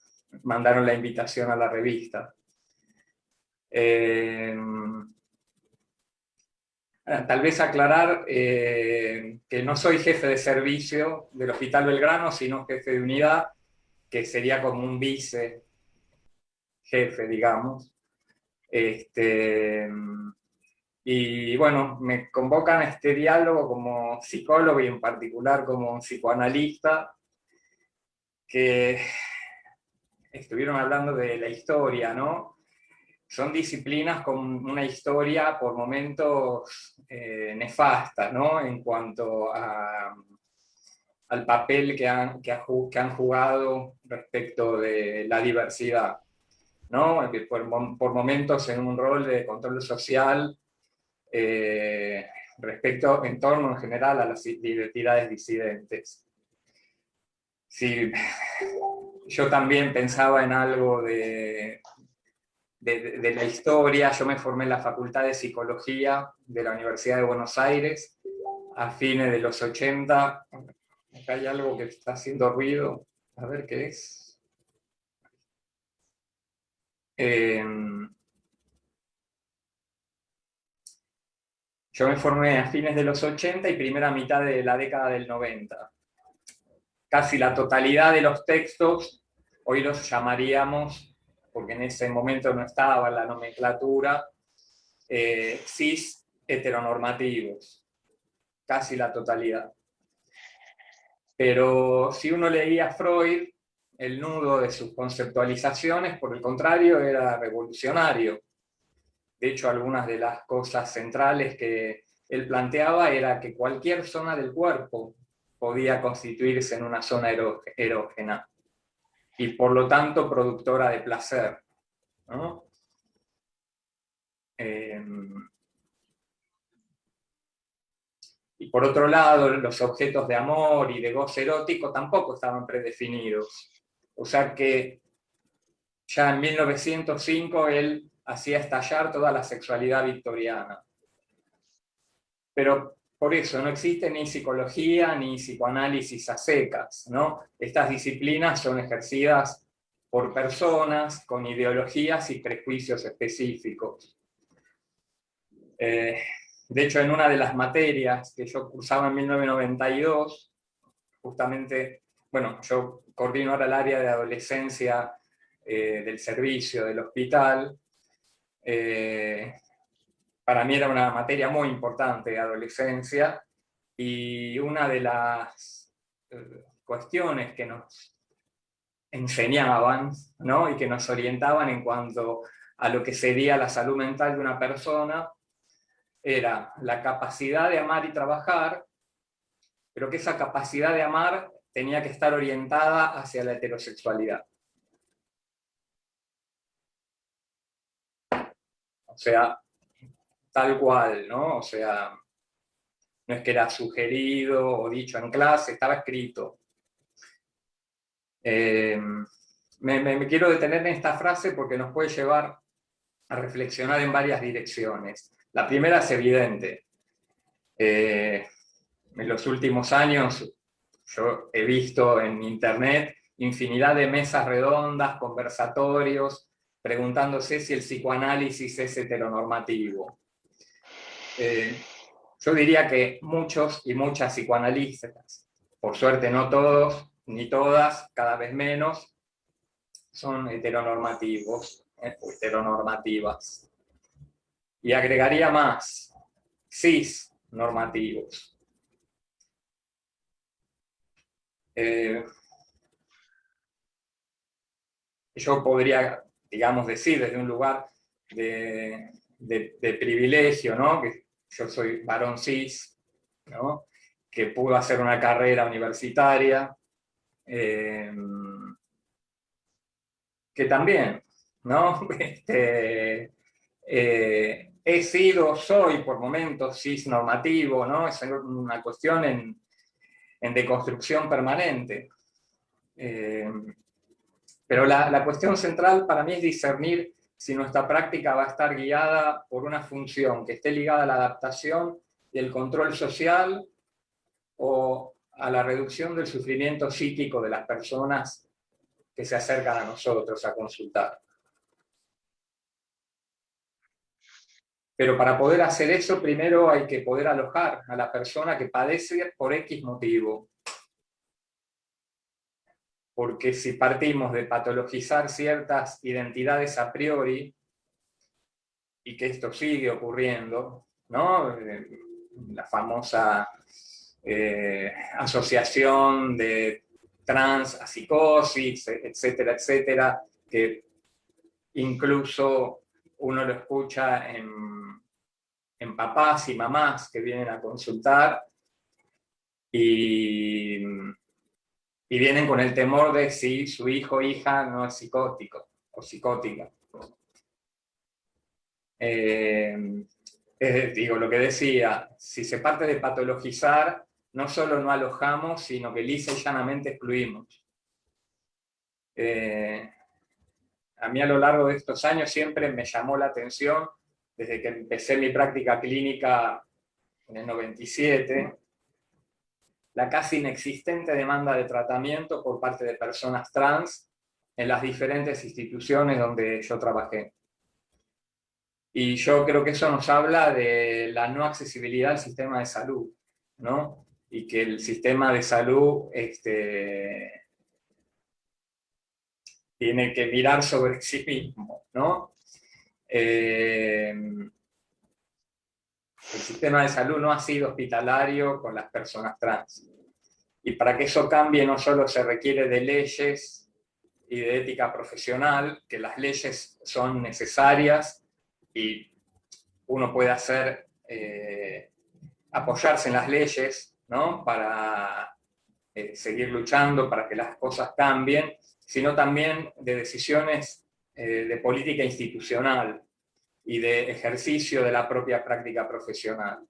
mandaron la invitación a la revista. Tal vez aclarar que no soy jefe de servicio del Hospital Belgrano, sino jefe de unidad, que sería como un vice jefe, digamos. Y bueno, me convocan a este diálogo como psicólogo y en particular como psicoanalista, que estuvieron hablando de la historia, ¿no? Son disciplinas con una historia por momentos nefasta, ¿no? En cuanto al papel que han jugado respecto de la diversidad, ¿no? Por momentos en un rol de control social, respecto en torno en general a las identidades disidentes. Sí, yo también pensaba en algo de la historia. Yo me formé en la Facultad de Psicología de la Universidad de Buenos Aires a fines de los 80. Acá hay algo que está haciendo ruido, a ver qué es. Yo me formé a fines de los 80 y primera mitad de la década del 90. Casi la totalidad de los textos, hoy los llamaríamos, porque en ese momento no estaba la nomenclatura, cis heteronormativos. Casi la totalidad. Pero si uno leía a Freud, el nudo de sus conceptualizaciones, por el contrario, era revolucionario. De hecho, algunas de las cosas centrales que él planteaba era que cualquier zona del cuerpo podía constituirse en una zona erógena y por lo tanto productora de placer, ¿no? Y por otro lado, los objetos de amor y de goce erótico tampoco estaban predefinidos. O sea que ya en 1905 él hacía estallar toda la sexualidad victoriana. Pero por eso no existe ni psicología ni psicoanálisis a secas, ¿no? Estas disciplinas son ejercidas por personas con ideologías y prejuicios específicos. De hecho, en una de las materias que yo cursaba en 1992, justamente, bueno, yo coordino ahora el área de adolescencia del servicio del hospital. Para mí era una materia muy importante de adolescencia, y una de las cuestiones que nos enseñaban, ¿no? Y que nos orientaban en cuanto a lo que sería la salud mental de una persona era la capacidad de amar y trabajar, pero que esa capacidad de amar tenía que estar orientada hacia la heterosexualidad. O sea, tal cual, ¿no? O sea, no es que era sugerido o dicho en clase, estaba escrito. Me quiero detener en esta frase porque nos puede llevar a reflexionar en varias direcciones. La primera es evidente. En los últimos años yo he visto en internet infinidad de mesas redondas, conversatorios, preguntándose si el psicoanálisis es heteronormativo. Yo diría que muchos y muchas psicoanalistas, por suerte no todos ni todas, cada vez menos, son heteronormativos o heteronormativas. Y agregaría más, cisnormativos. Yo podría, digamos, decir desde un lugar de privilegio, ¿no? Que yo soy varón cis, ¿no? Que pudo hacer una carrera universitaria, que también, ¿no? He sido, soy por momentos cisnormativo, ¿no? Es una cuestión en deconstrucción permanente. Pero la cuestión central para mí es discernir si nuestra práctica va a estar guiada por una función que esté ligada a la adaptación y el control social, o a la reducción del sufrimiento psíquico de las personas que se acercan a nosotros a consultar. Pero para poder hacer eso, primero hay que poder alojar a la persona que padece por X motivo. Porque si partimos de patologizar ciertas identidades a priori, y que esto sigue ocurriendo, ¿no? La famosa asociación de trans a psicosis, etcétera, etcétera, que incluso uno lo escucha en papás y mamás que vienen a consultar y vienen con el temor de si su hijo o hija no es psicótico o psicótica. Digo, lo que decía, si se parte de patologizar, no solo no alojamos, sino que lisa y llanamente excluimos. A mí a lo largo de estos años siempre me llamó la atención, desde que empecé mi práctica clínica en el 97, la casi inexistente demanda de tratamiento por parte de personas trans en las diferentes instituciones donde yo trabajé. Y yo creo que eso nos habla de la no accesibilidad al sistema de salud, ¿no? Y que el sistema de salud tiene que mirar sobre sí mismo, ¿no? El sistema de salud no ha sido hospitalario con las personas trans. Y para que eso cambie no solo se requiere de leyes y de ética profesional, que las leyes son necesarias y uno puede hacer, apoyarse en las leyes, ¿no? Para seguir luchando para que las cosas cambien, sino también de decisiones de política institucional y de ejercicio de la propia práctica profesional.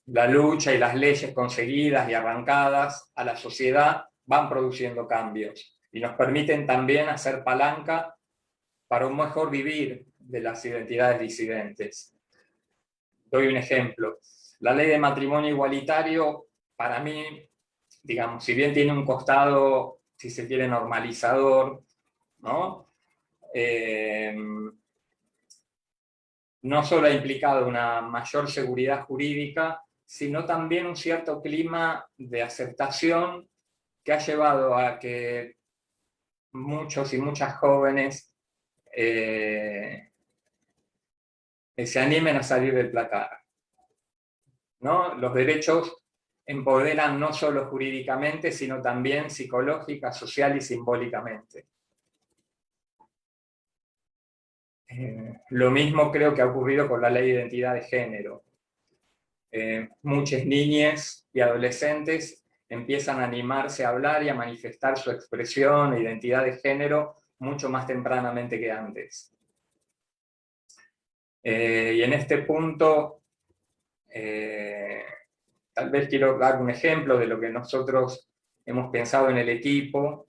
La lucha y las leyes conseguidas y arrancadas a la sociedad van produciendo cambios y nos permiten también hacer palanca para un mejor vivir de las identidades disidentes. Doy un ejemplo. La ley de matrimonio igualitario, para mí, digamos, si bien tiene un costado, si se quiere, normalizador, ¿no? No solo ha implicado una mayor seguridad jurídica, sino también un cierto clima de aceptación que ha llevado a que muchos y muchas jóvenes se animen a salir del placar, ¿no? Los derechos empoderan no solo jurídicamente, sino también psicológica, social y simbólicamente. Lo mismo creo que ha ocurrido con la ley de identidad de género. Muchas niñas y adolescentes empiezan a animarse a hablar y a manifestar su expresión e identidad de género mucho más tempranamente que antes. Y en este punto, tal vez quiero dar un ejemplo de lo que nosotros hemos pensado en el equipo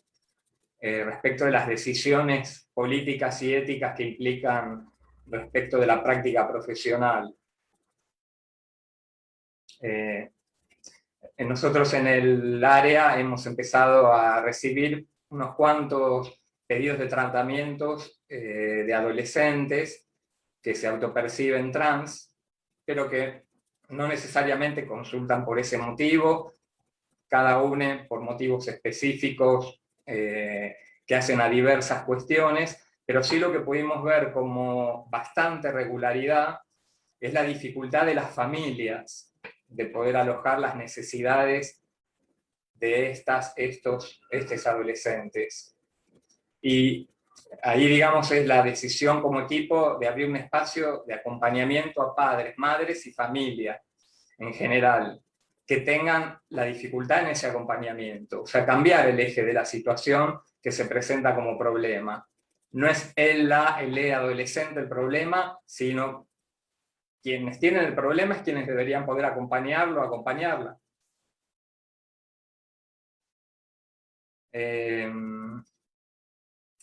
respecto de las decisiones políticas y éticas que implican respecto de la práctica profesional. Nosotros en el área hemos empezado a recibir unos cuantos pedidos de tratamientos de adolescentes que se autoperciben trans, pero que no necesariamente consultan por ese motivo, cada uno por motivos específicos que hacen a diversas cuestiones, pero sí lo que pudimos ver como bastante regularidad es la dificultad de las familias de poder alojar las necesidades de estos adolescentes. Y ahí, digamos, es la decisión como equipo de abrir un espacio de acompañamiento a padres, madres y familia en general, que tengan la dificultad en ese acompañamiento, o sea, cambiar el eje de la situación que se presenta como problema. No es el adolescente el problema, sino quienes tienen el problema es quienes deberían poder acompañarlo, acompañarla.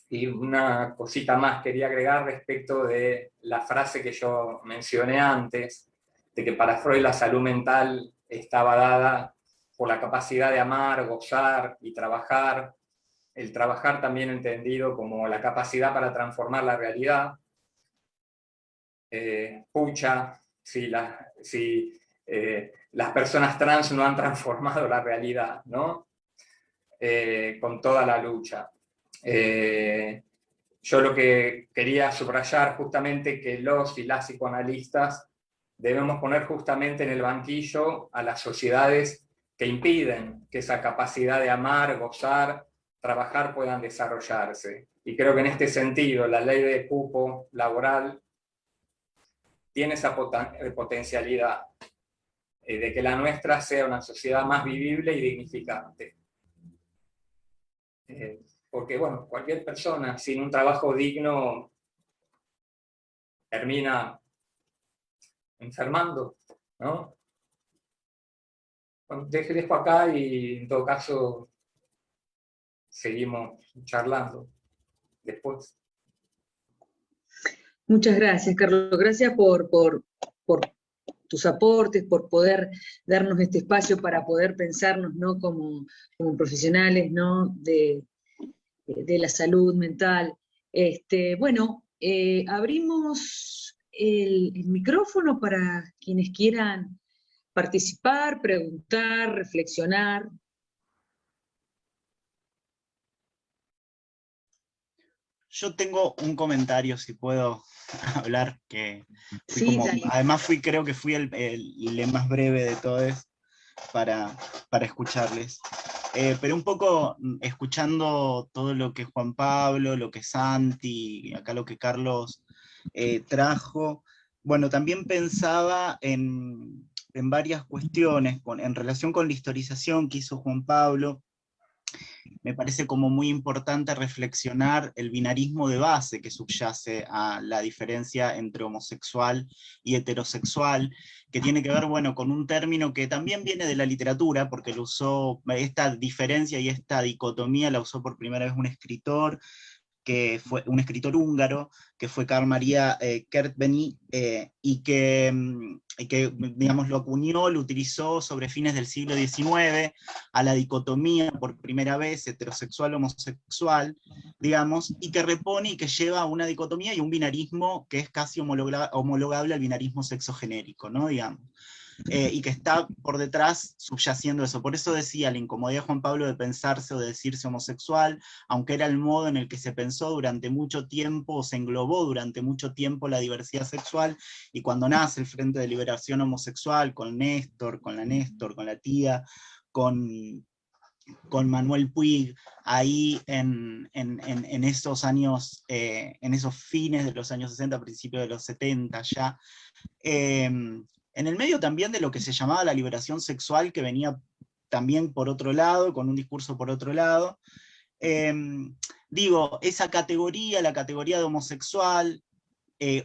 Y una cosita más quería agregar respecto de la frase que yo mencioné antes, de que para Freud la salud mental estaba dada por la capacidad de amar, gozar y trabajar. El trabajar también entendido como la capacidad para transformar la realidad. Pucha, si las personas trans no han transformado la realidad, ¿no? Con toda la lucha. Yo lo que quería subrayar justamente que los y las psicoanalistas debemos poner justamente en el banquillo a las sociedades que impiden que esa capacidad de amar, gozar, trabajar puedan desarrollarse. Y creo que en este sentido la ley de cupo laboral tiene esa potencialidad de que la nuestra sea una sociedad más vivible y dignificante. Porque, bueno, cualquier persona sin un trabajo digno termina enfermando, ¿no? Bueno, dejo acá y en todo caso seguimos charlando después.
Muchas gracias, Carlos. Gracias por tus aportes, por poder darnos este espacio para poder pensarnos, ¿no? como profesionales, ¿no? de la salud mental. Bueno, abrimos el micrófono para quienes quieran participar, preguntar, reflexionar.
Yo tengo un comentario, si puedo hablar, que
Sí,
además creo que fui el más breve de todos para escucharles. Pero un poco escuchando todo lo que Juan Pablo, lo que Santi, acá lo que Carlos trajo, bueno, también pensaba en varias cuestiones en relación con la historización que hizo Juan Pablo. Me parece como muy importante reflexionar el binarismo de base que subyace a la diferencia entre homosexual y heterosexual, que tiene que ver, bueno, con un término que también viene de la literatura, porque lo usó, esta diferencia y esta dicotomía la usó por primera vez un escritor, que fue un escritor húngaro, que fue Carl Maria Kertbeny, y que, digamos, lo acuñó, lo utilizó sobre fines del siglo XIX, a la dicotomía por primera vez, heterosexual-homosexual, digamos, y que repone y que lleva a una dicotomía y un binarismo que es casi homologable al binarismo sexogenérico, ¿no? Digamos. Y que está por detrás subyaciendo eso. Por eso decía la incomodidad de Juan Pablo de pensarse o de decirse homosexual, aunque era el modo en el que se pensó durante mucho tiempo, o se englobó durante mucho tiempo la diversidad sexual, y cuando nace el Frente de Liberación Homosexual, con Néstor, con la tía, con Manuel Puig, ahí en esos años, en esos fines de los años 60, principios de los 70 ya, en el medio también de lo que se llamaba la liberación sexual, que venía también por otro lado, con un discurso por otro lado. Digo, esa categoría, la categoría de homosexual,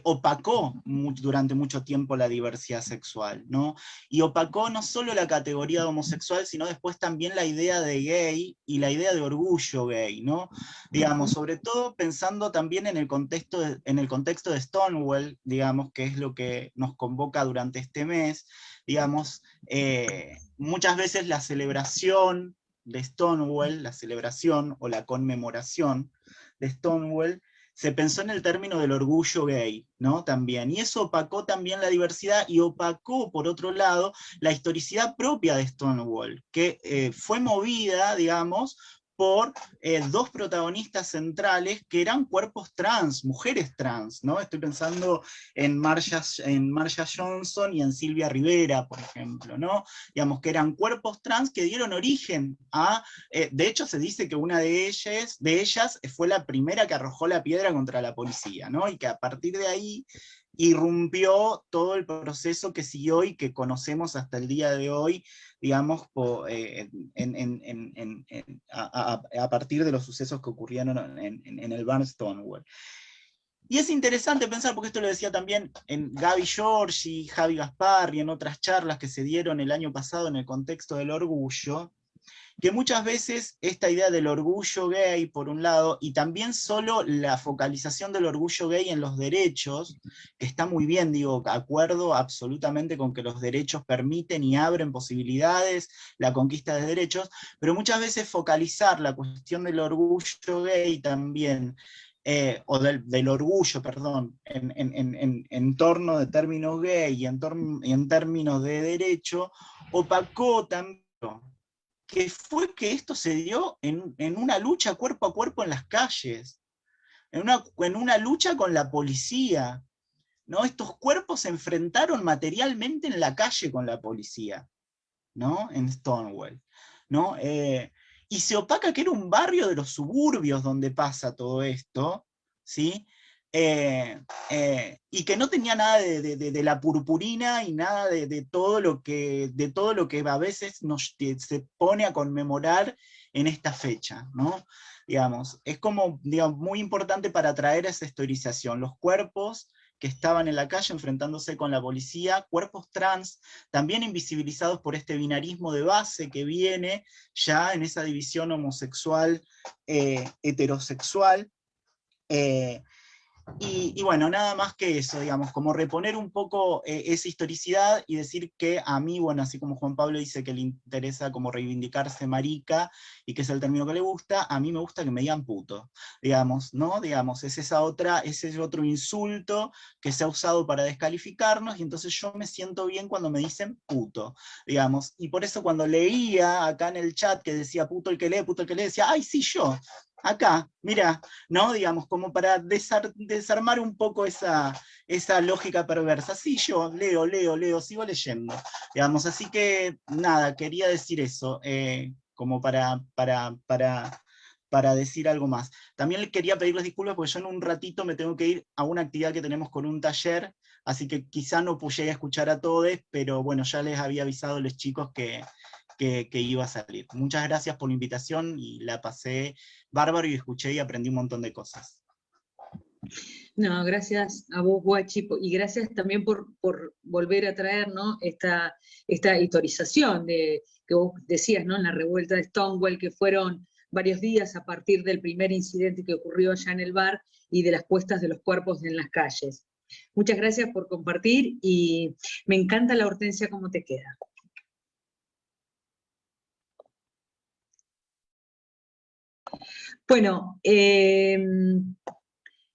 opacó durante mucho tiempo la diversidad sexual, ¿no? Y opacó no solo la categoría de homosexual, sino después también la idea de gay y la idea de orgullo gay, ¿no? Digamos, sobre todo pensando también en el contexto de Stonewall, digamos, que es lo que nos convoca durante este mes, digamos, muchas veces la celebración de Stonewall, la celebración o la conmemoración de Stonewall, se pensó en el término del orgullo gay, ¿no? También, y eso opacó también la diversidad, y opacó, por otro lado, la historicidad propia de Stonewall, que fue movida, digamos, por dos protagonistas centrales que eran cuerpos trans, mujeres trans, ¿no? Estoy pensando en Marsha Johnson y en Silvia Rivera, por ejemplo, ¿no? Digamos que eran cuerpos trans que dieron origen a, de hecho se dice que una de ellas fue la primera que arrojó la piedra contra la policía, ¿no? Y que a partir de ahí irrumpió todo el proceso que siguió y que conocemos hasta el día de hoy, digamos, a partir de los sucesos que ocurrieron en el Bar Stonewall. Y es interesante pensar, porque esto lo decía también en Gaby George y Javi Gaspar y en otras charlas que se dieron el año pasado en el contexto del orgullo, que muchas veces esta idea del orgullo gay, por un lado, y también solo la focalización del orgullo gay en los derechos, que está muy bien, digo, acuerdo absolutamente con que los derechos permiten y abren posibilidades, la conquista de derechos, pero muchas veces focalizar la cuestión del orgullo gay también, o del orgullo, perdón, en torno de términos gay y en términos de derecho, opacó también que fue que esto se dio en una lucha cuerpo a cuerpo en las calles, en una lucha con la policía, ¿no? Estos cuerpos se enfrentaron materialmente en la calle con la policía, ¿no? En Stonewall, ¿no? Y se opaca que era un barrio de los suburbios donde pasa todo esto, ¿sí? Y que no tenía nada de la purpurina y nada de todo lo que a veces se pone a conmemorar en esta fecha, ¿no? Digamos, es como, digamos, muy importante para traer esa historización, los cuerpos que estaban en la calle enfrentándose con la policía, cuerpos trans, también invisibilizados por este binarismo de base que viene ya en esa división homosexual, heterosexual, y bueno, nada más que eso, digamos, como reponer un poco esa historicidad y decir que a mí, bueno, así como Juan Pablo dice que le interesa como reivindicarse marica y que es el término que le gusta, a mí me gusta que me digan puto, digamos, ¿no? Digamos, ese es otro insulto que se ha usado para descalificarnos, y entonces yo me siento bien cuando me dicen puto, digamos, y por eso cuando leía acá en el chat que decía puto el que lee, decía, ay, sí, yo. Acá, mira, ¿no? Digamos, como para desarmar un poco esa lógica perversa. Sí, yo leo, sigo leyendo. Digamos, así que, nada, quería decir eso, como para decir algo más. También le quería pedirles disculpas porque yo en un ratito me tengo que ir a una actividad que tenemos con un taller, así que quizá no llegué a escuchar a todos, pero bueno, ya les había avisado a los chicos que iba a salir. Muchas gracias por la invitación y la pasé bárbaro y escuché y aprendí un montón de cosas.
No, gracias a vos, Guachi, y gracias también por volver a traer, ¿no? esta historización que vos decías, ¿no? En la revuelta de Stonewall, que fueron varios días a partir del primer incidente que ocurrió allá en el bar y de las puestas de los cuerpos en las calles. Muchas gracias por compartir y me encanta la Hortensia cómo te queda. Bueno,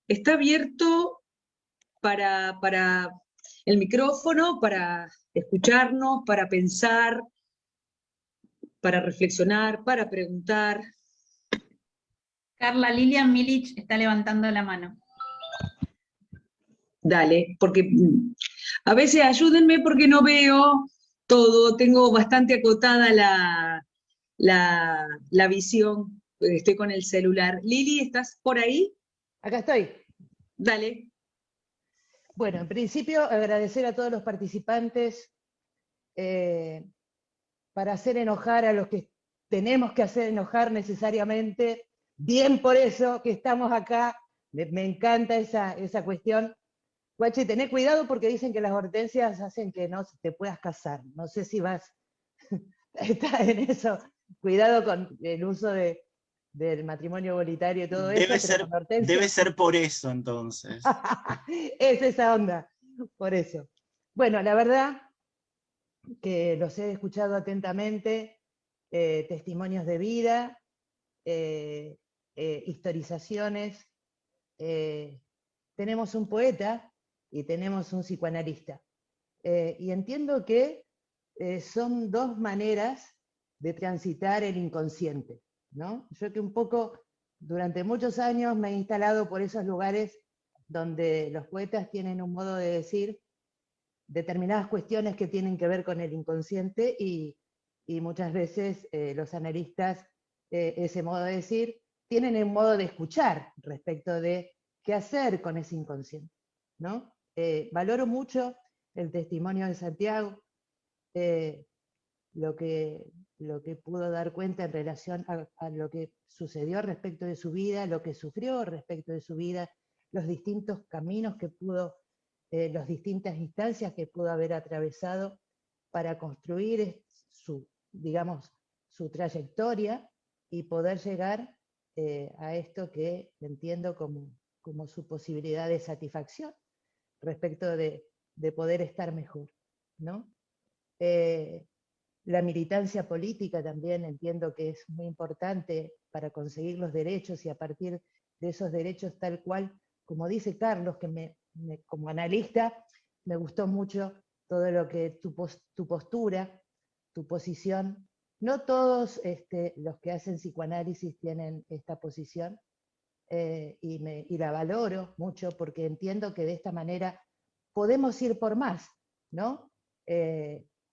está abierto para el micrófono, para escucharnos, para pensar, para reflexionar, para preguntar.
Carla Lilian Milic está levantando la mano.
Dale, porque a veces ayúdenme porque no veo todo, tengo bastante acotada la visión, estoy con el celular. Lili, ¿estás por ahí?
Acá estoy.
Dale.
Bueno, en principio agradecer a todos los participantes para hacer enojar a los que tenemos que hacer enojar necesariamente, bien por eso que estamos acá, me encanta esa cuestión. Guachi, tené cuidado porque dicen que las hortensias hacen que no te puedas casar, no sé si vas está en eso, cuidado con el uso del matrimonio igualitario y todo eso.
Debe ser por eso, entonces.
Es esa onda, por eso. Bueno, la verdad que los he escuchado atentamente, testimonios de vida, historizaciones. Tenemos un poeta y tenemos un psicoanalista. Y entiendo que son dos maneras de transitar el inconsciente, ¿no? Yo que un poco durante muchos años me he instalado por esos lugares donde los poetas tienen un modo de decir determinadas cuestiones que tienen que ver con el inconsciente y muchas veces los analistas, ese modo de decir, tienen un modo de escuchar respecto de qué hacer con ese inconsciente, ¿no? Valoro mucho el testimonio de Santiago, lo que pudo dar cuenta en relación a lo que sucedió respecto de su vida, lo que sufrió respecto de su vida, los distintos caminos que pudo, las distintas instancias que pudo haber atravesado para construir su su trayectoria y poder llegar a esto que entiendo como su posibilidad de satisfacción respecto de poder estar mejor, ¿no? La militancia política también entiendo que es muy importante para conseguir los derechos, y a partir de esos derechos tal cual, como dice Carlos, que como analista me gustó mucho todo lo que tu postura, tu posición. No todos los que hacen psicoanálisis tienen esta posición, y la valoro mucho porque entiendo que de esta manera podemos ir por más, ¿no?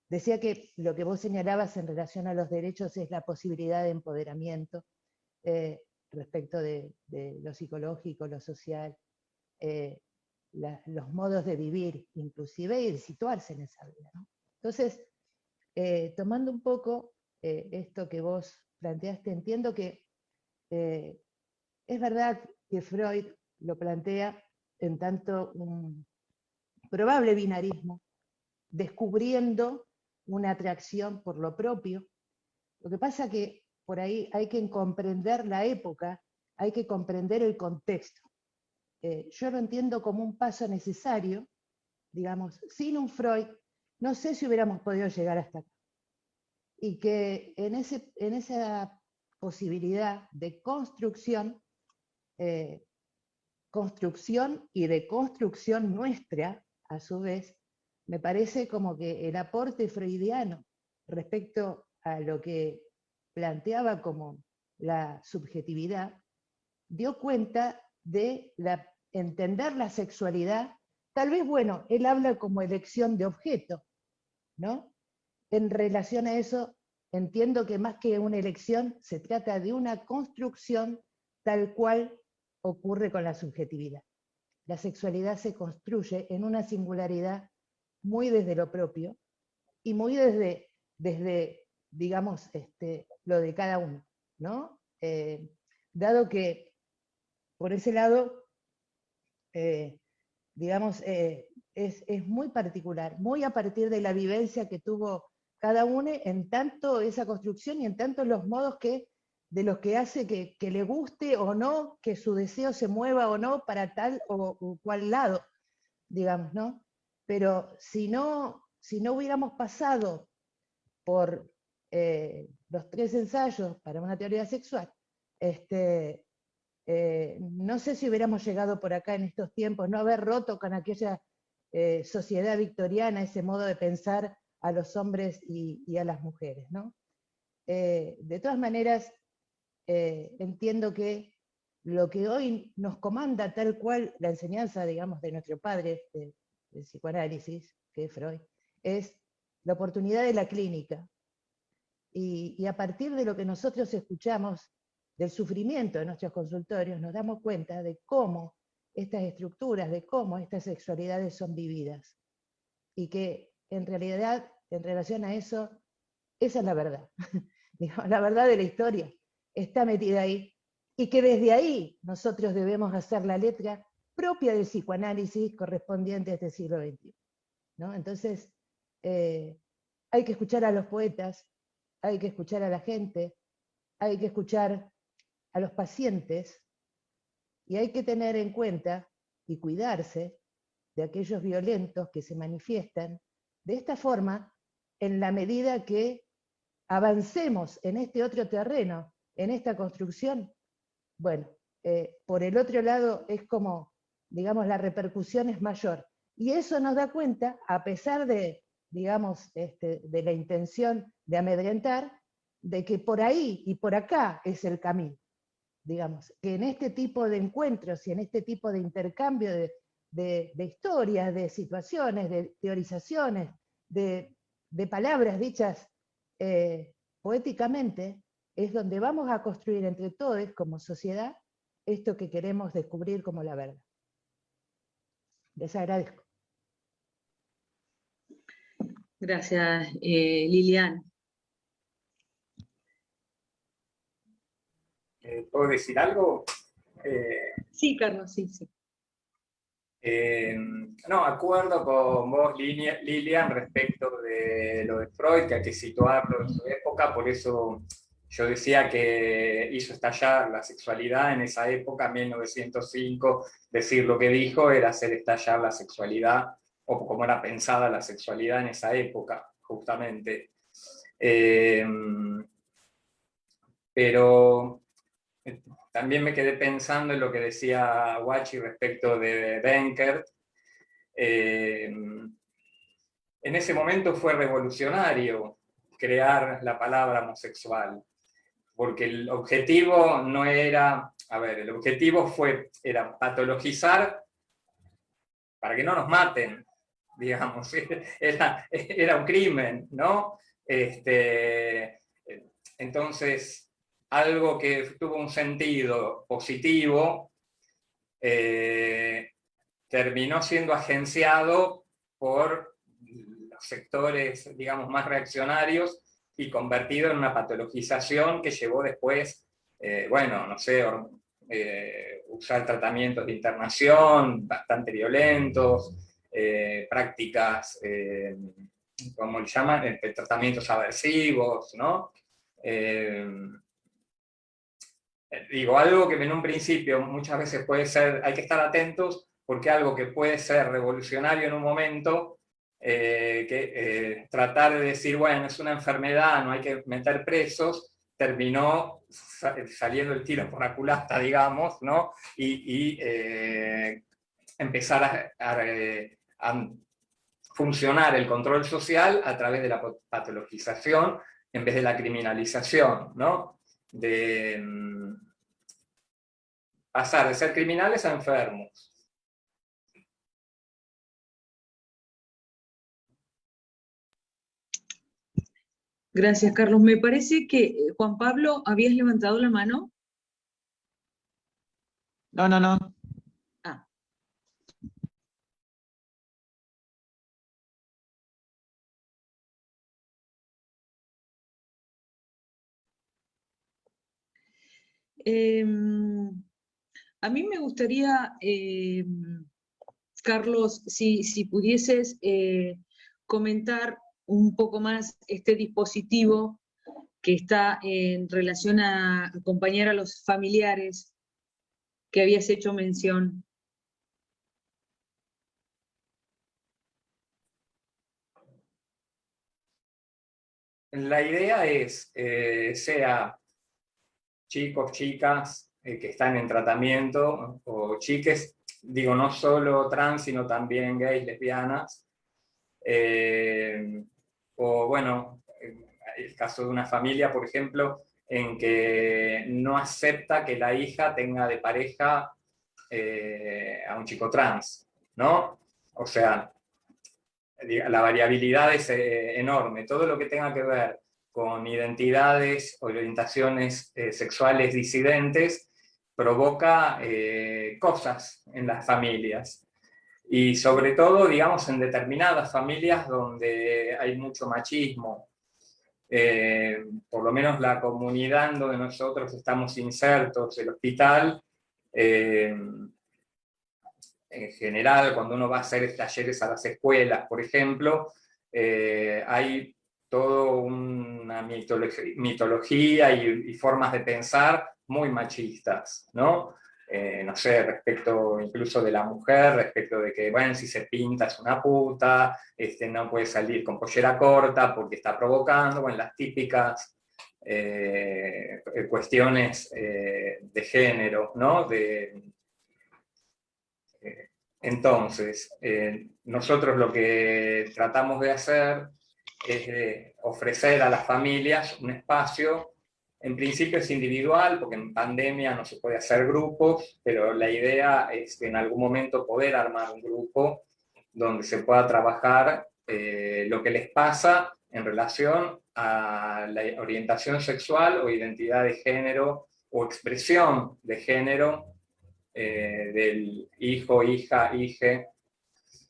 Decía que lo que vos señalabas en relación a los derechos es la posibilidad de empoderamiento respecto de lo psicológico, lo social, los modos de vivir, inclusive, y de situarse en esa vida, ¿no? Entonces, tomando un poco esto que vos planteaste, entiendo que es verdad que Freud lo plantea en tanto un probable binarismo, descubriendo una atracción por lo propio. Lo que pasa que por ahí hay que comprender la época, hay que comprender el contexto. Yo lo entiendo como un paso necesario, digamos, sin un Freud, no sé si hubiéramos podido llegar hasta acá. Y que en esa posibilidad de construcción y de construcción nuestra, a su vez, me parece como que el aporte freudiano respecto a lo que planteaba como la subjetividad, dio cuenta de entender la sexualidad. Tal vez, bueno, él habla como elección de objeto, ¿no? En relación a eso, entiendo que más que una elección, se trata de una construcción tal cual ocurre con la subjetividad. La sexualidad se construye en una singularidad muy desde lo propio y muy desde digamos, lo de cada uno, ¿no? Dado que, por ese lado, digamos, es muy particular, muy a partir de la vivencia que tuvo cada uno, en tanto esa construcción y en tanto los modos de los que hace que le guste o no, que su deseo se mueva o no para tal o cual lado, digamos, ¿no? Pero si no hubiéramos pasado por los 3 ensayos para una teoría sexual, no sé si hubiéramos llegado por acá en estos tiempos, no haber roto con aquella sociedad victoriana, ese modo de pensar a los hombres y a las mujeres, ¿no? De todas maneras, entiendo que lo que hoy nos comanda tal cual la enseñanza, digamos, de nuestro padre del psicoanálisis, que es Freud, es la oportunidad de la clínica. Y a partir de lo que nosotros escuchamos del sufrimiento de nuestros consultorios, nos damos cuenta de cómo estas estructuras, de cómo estas sexualidades son vividas. Y que en realidad, en relación a eso, esa es la verdad. La verdad de la historia está metida ahí. Y que desde ahí nosotros debemos hacer la letra propia del psicoanálisis correspondiente a este siglo XXI, ¿no? Entonces, hay que escuchar a los poetas, hay que escuchar a la gente, hay que escuchar a los pacientes, y hay que tener en cuenta y cuidarse de aquellos violentos que se manifiestan de esta forma en la medida que avancemos en este otro terreno, en esta construcción. Bueno, por el otro lado es como, digamos, la repercusión es mayor. Y eso nos da cuenta, a pesar de, digamos, de la intención de amedrentar, de que por ahí y por acá es el camino. Digamos, que en este tipo de encuentros y en este tipo de intercambio de historias, de situaciones, de teorizaciones, de palabras dichas poéticamente, es donde vamos a construir entre todos como sociedad esto que queremos descubrir como la verdad. Les agradezco.
Gracias, Lilian.
¿Puedo decir algo?
Sí, Carlos, sí.
No, acuerdo con vos, Lilian, respecto de lo de Freud, que hay que situarlo en su época, por eso yo decía que hizo estallar la sexualidad en esa época, 1905, decir lo que dijo era hacer estallar la sexualidad, o como era pensada la sexualidad en esa época, justamente. Pero también me quedé pensando en lo que decía Guachi respecto de Benkert. En ese momento fue revolucionario crear la palabra homosexual, porque el objetivo no era, el objetivo era patologizar para que no nos maten, digamos, era un crimen, ¿no? Entonces, algo que tuvo un sentido positivo, terminó siendo agenciado por los sectores, digamos, más reaccionarios y convertido en una patologización que llevó después, usar tratamientos de internación bastante violentos, prácticas, como le llaman, tratamientos aversivos, ¿no? Digo, algo que en un principio muchas veces puede ser, hay que estar atentos, porque algo que puede ser revolucionario en un momento, tratar de decir, bueno, es una enfermedad, no hay que meter presos, terminó saliendo el tiro por la culata, digamos, ¿no? Y empezar a funcionar el control social a través de la patologización en vez de la criminalización, ¿no? De pasar de ser criminales a enfermos.
Gracias, Carlos. Me parece que, Juan Pablo, ¿habías levantado la mano?
No, no, no.
Ah. A mí me gustaría, Carlos, si pudieses comentar un poco más este dispositivo que está en relación a acompañar a los familiares que habías hecho mención.
La idea es, sea chicos, chicas que están en tratamiento, o chiques, digo, no solo trans, sino también gays, lesbianas, o bueno, el caso de una familia, por ejemplo, en que no acepta que la hija tenga de pareja a un chico trans, ¿no? O sea, la variabilidad es enorme. Todo lo que tenga que ver con identidades, orientaciones sexuales disidentes, provoca cosas en las familias. Y sobre todo, digamos, en determinadas familias donde hay mucho machismo. Por lo menos la comunidad en donde nosotros estamos insertos, el hospital, en general, cuando uno va a hacer talleres a las escuelas, por ejemplo, hay toda una mitología y formas de pensar muy machistas, ¿no? No sé, respecto incluso de la mujer, respecto de que, bueno, si se pinta es una puta, no puede salir con pollera corta porque está provocando, bueno, las típicas cuestiones de género, ¿no? Entonces, nosotros lo que tratamos de hacer es ofrecer a las familias un espacio. En principio es individual, porque en pandemia no se puede hacer grupos, pero la idea es que en algún momento poder armar un grupo donde se pueda trabajar lo que les pasa en relación a la orientación sexual o identidad de género o expresión de género del hijo, hija, hije.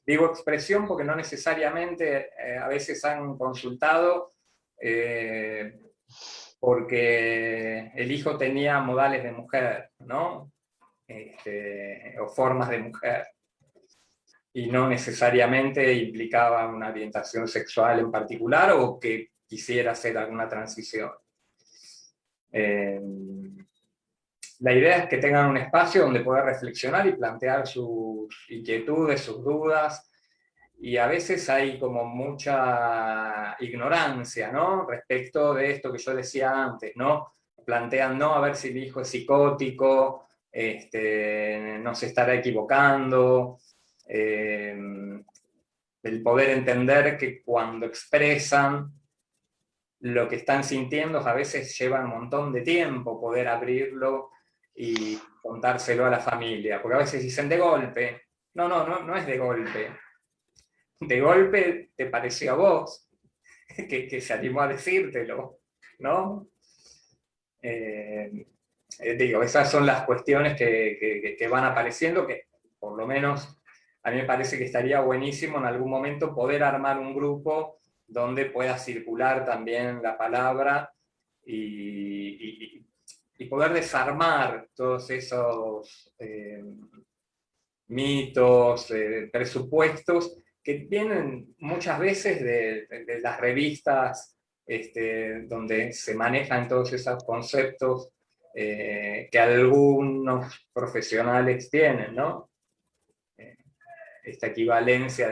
Digo expresión porque no necesariamente a veces han consultado porque el hijo tenía modales de mujer, ¿no? O formas de mujer. y no necesariamente implicaba una orientación sexual en particular o que quisiera hacer alguna transición. La idea es que tengan un espacio donde poder reflexionar y plantear sus inquietudes, sus dudas, y a veces hay como mucha ignorancia, ¿no? Respecto de esto que yo decía antes, ¿no? Plantean, no, a ver si el hijo es psicótico, no se estará equivocando, el poder entender que cuando expresan lo que están sintiendo a veces lleva un montón de tiempo poder abrirlo y contárselo a la familia, porque a veces dicen de golpe, no es de golpe. De golpe te pareció a vos, que se animó a decírtelo, ¿no? Digo, esas son las cuestiones que van apareciendo, que por lo menos a mí me parece que estaría buenísimo en algún momento poder armar un grupo donde pueda circular también la palabra y poder desarmar todos esos mitos, presupuestos que vienen muchas veces de las revistas donde se manejan todos esos conceptos que algunos profesionales tienen, ¿no? Esta equivalencia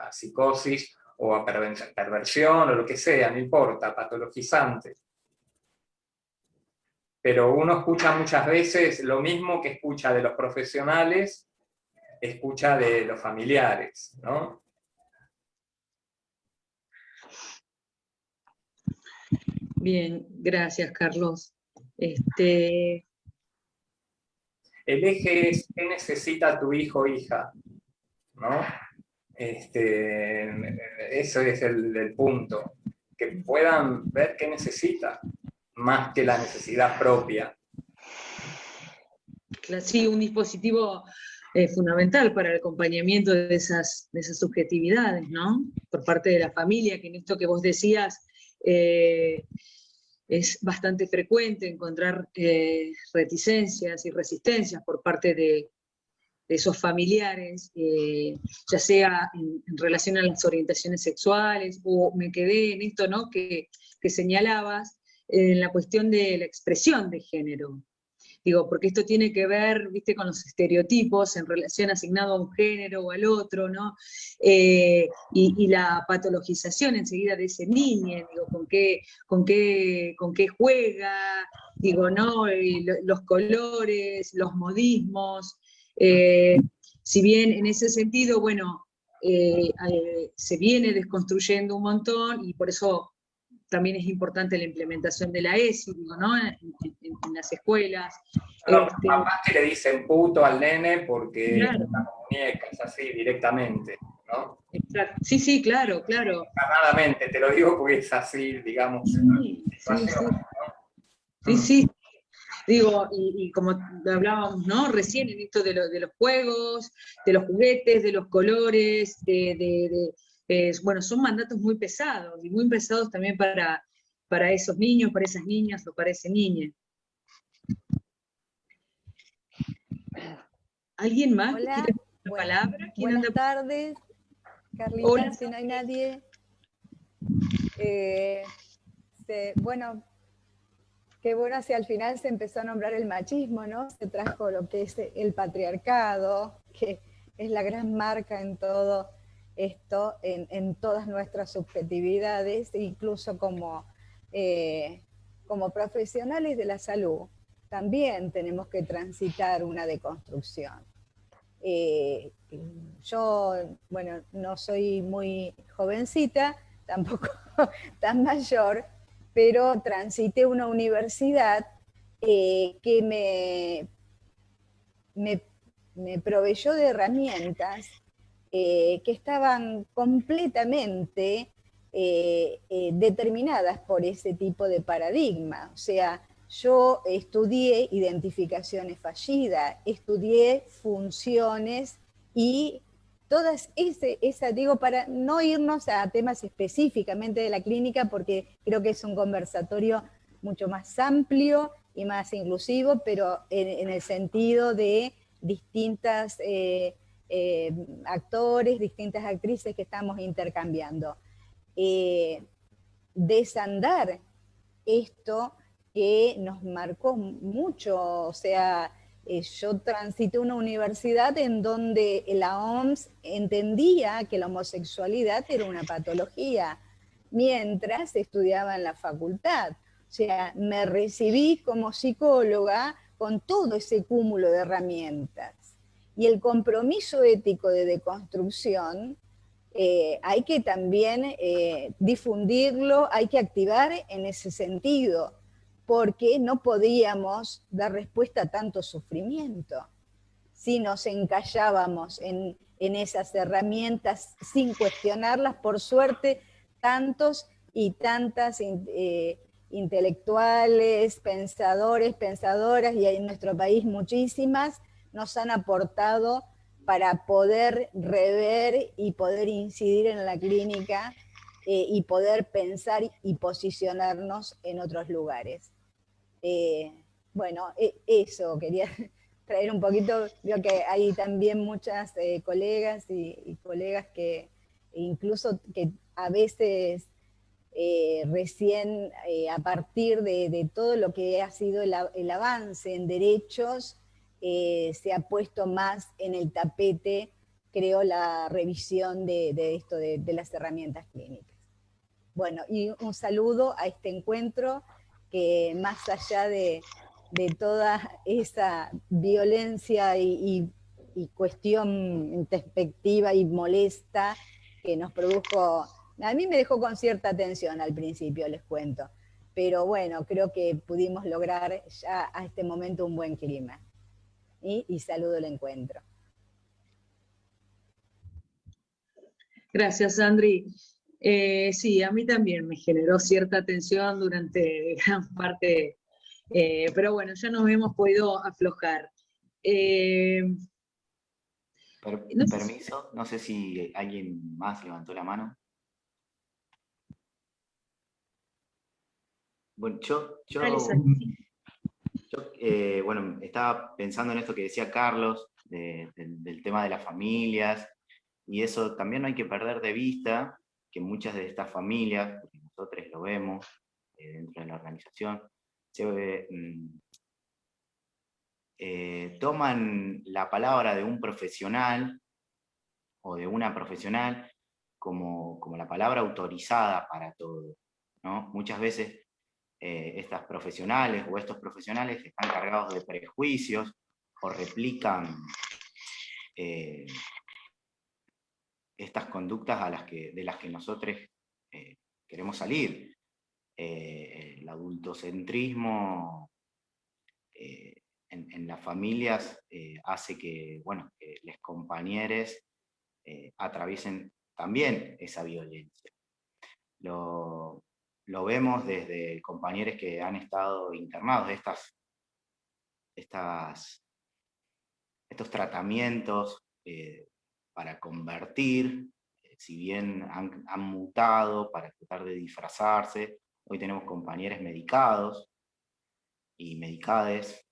a psicosis o a perversión o lo que sea, no importa, patologizante. Pero uno escucha muchas veces lo mismo que escucha de los profesionales, escucha de los familiares, ¿no?
Bien, gracias, Carlos.
El eje es ¿qué necesita tu hijo o hija? ¿No? Ese es el punto. Que puedan ver qué necesita, más que la necesidad propia.
Sí, un dispositivo fundamental para el acompañamiento de esas subjetividades, ¿no? Por parte de la familia, que en esto que vos decías es bastante frecuente encontrar reticencias y resistencias por parte de esos familiares, ya sea en relación a las orientaciones sexuales, o me quedé en esto, ¿no?, que señalabas, en la cuestión de la expresión de género. Digo, porque esto tiene que ver, viste, con los estereotipos en relación asignado a un género o al otro, ¿no? Y la patologización enseguida de ese niño, digo, con qué juega, digo, ¿no? Los colores, los modismos. Si bien en ese sentido, bueno, se viene desconstruyendo un montón, y por eso también es importante la implementación de la ESI, ¿no? En las escuelas.
No, papás que le dicen puto al nene porque
claro,
la muñeca es así directamente, ¿no?
Exacto. Sí, claro.
Encarnadamente, te lo digo porque es así, digamos.
Sí. Digo, y como hablábamos, ¿no?, recién en esto de los juegos, de los juguetes, de los colores, bueno, son mandatos muy pesados, y muy pesados también para esos niños, para esas niñas o para ese niño. ¿Alguien más?
Hola,
¿Quiere la palabra?
Buenas tardes, Carlita.
Hola.
Si no hay nadie. Bueno, qué bueno si al final se empezó a nombrar el machismo, ¿no? Se trajo lo que es el patriarcado, que es la gran marca en todo esto, en todas nuestras subjetividades, incluso como profesionales de la salud. También tenemos que transitar una deconstrucción. Yo, bueno, no soy muy jovencita, tampoco tan mayor, pero transité una universidad que me proveyó de herramientas que estaban completamente determinadas por ese tipo de paradigma. O sea, yo estudié identificaciones fallidas, estudié funciones y todas digo, para no irnos a temas específicamente de la clínica, porque creo que es un conversatorio mucho más amplio y más inclusivo, pero en el sentido de distintas actores, distintas actrices que estamos intercambiando. Desandar esto que nos marcó mucho, o sea, yo transité una universidad en donde la OMS entendía que la homosexualidad era una patología, mientras estudiaba en la facultad. O sea, me recibí como psicóloga con todo ese cúmulo de herramientas. Y el compromiso ético de deconstrucción hay que también difundirlo, hay que activar en ese sentido, porque no podíamos dar respuesta a tanto sufrimiento si nos encallábamos en esas herramientas sin cuestionarlas. Por suerte, tantos y tantas intelectuales, pensadores, pensadoras, y en nuestro país muchísimas, nos han aportado para poder rever y poder incidir en la clínica y poder pensar y posicionarnos en otros lugares. Bueno, eso quería traer un poquito. Veo que hay también muchas colegas y colegas que incluso que a veces recién a partir de todo lo que ha sido el avance en derechos, se ha puesto más en el tapete, creo, la revisión de esto, de las herramientas clínicas. Bueno, y un saludo a este encuentro que más allá de toda esa violencia y cuestión introspectiva y molesta que nos produjo, a mí me dejó con cierta tensión al principio, les cuento, pero bueno, creo que pudimos lograr ya a este momento un buen clima. Y saludo el encuentro.
Gracias, Sandri. Sí, a mí también me generó cierta tensión durante gran parte, pero bueno, ya nos hemos podido aflojar.
Permiso, no sé si alguien más levantó la mano. Bueno, bueno, estaba pensando en esto que decía Carlos, del tema de las familias, y eso también no hay que perder de vista, que muchas de estas familias, porque nosotros lo vemos dentro de la organización, toman la palabra de un profesional o de una profesional como la palabra autorizada para todo, ¿no? Muchas veces estas profesionales o estos profesionales están cargados de prejuicios o replican estas conductas de las que nosotros queremos salir. El adultocentrismo en las familias hace que, bueno, que los compañeros atraviesen también esa violencia. Lo vemos desde compañeros que han estado internados, estos tratamientos para convertir, si bien han mutado para tratar de disfrazarse. Hoy tenemos compañeros medicados y medicades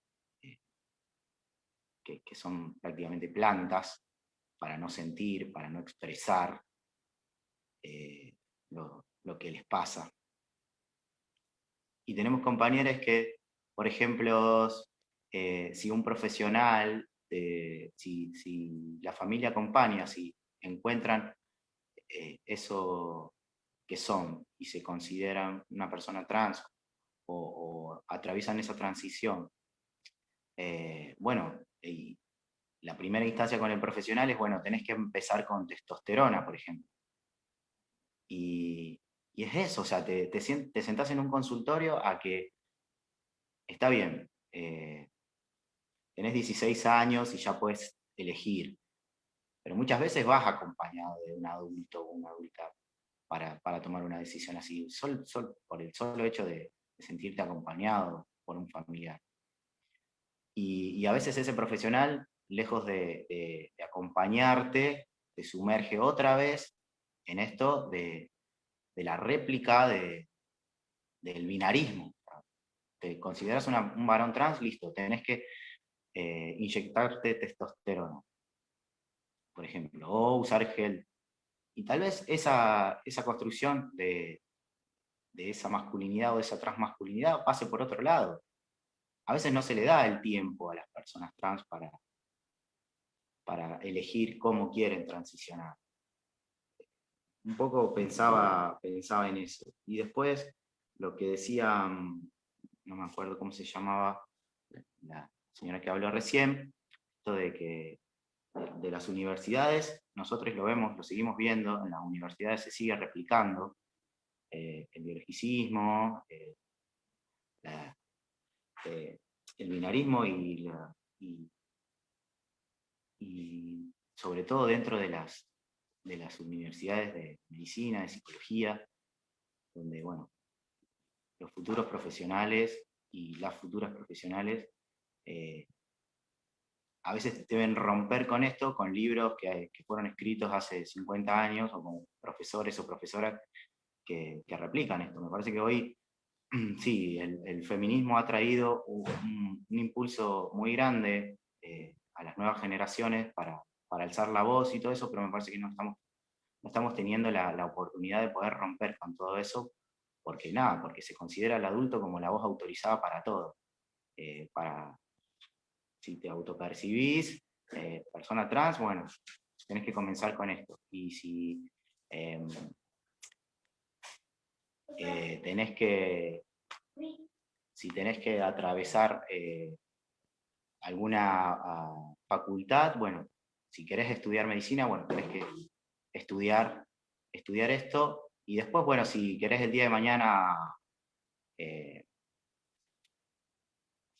que son prácticamente plantas para no sentir, para no expresar lo que les pasa. Y tenemos compañeros que, por ejemplo, si un profesional, si la familia acompaña, si encuentran eso que son y se consideran una persona trans o atraviesan esa transición, bueno, y la primera instancia con el profesional es, bueno, tenés que empezar con testosterona, por ejemplo. Y es eso, o sea, te sentás en un consultorio a que está bien, tenés 16 años y ya puedes elegir, pero muchas veces vas acompañado de un adulto o una adulta para tomar una decisión así, por el solo hecho de sentirte acompañado por un familiar. Y a veces ese profesional, lejos de acompañarte, te sumerge otra vez en esto de la réplica del binarismo. Te consideras un varón trans, listo, tenés que inyectarte testosterona. por ejemplo, o usar gel. Y tal vez esa construcción de esa masculinidad o de esa transmasculinidad pase por otro lado. A veces no se le da el tiempo a las personas trans para elegir cómo quieren transicionar. Un poco pensaba en eso. Y después, lo que decía, no me acuerdo cómo se llamaba, la señora que habló recién, esto de que de las universidades, nosotros lo vemos, lo seguimos viendo, en las universidades se sigue replicando el biologicismo, el binarismo y sobre todo dentro de las universidades de medicina, de psicología, donde, bueno, los futuros profesionales y las futuras profesionales a veces deben romper con esto, con libros que fueron escritos hace 50 años, o con profesores o profesoras que replican esto. Me parece que hoy, sí, el feminismo ha traído un impulso muy grande a las nuevas generaciones para alzar la voz y todo eso, pero me parece que no estamos teniendo la oportunidad de poder romper con todo eso, porque se considera al adulto como la voz autorizada para todo. Si te autopercibís persona trans, bueno, tenés que comenzar con esto. Y si tenés que atravesar alguna facultad, bueno, si querés estudiar medicina, bueno, tenés que estudiar esto, y después, bueno, si querés el día de mañana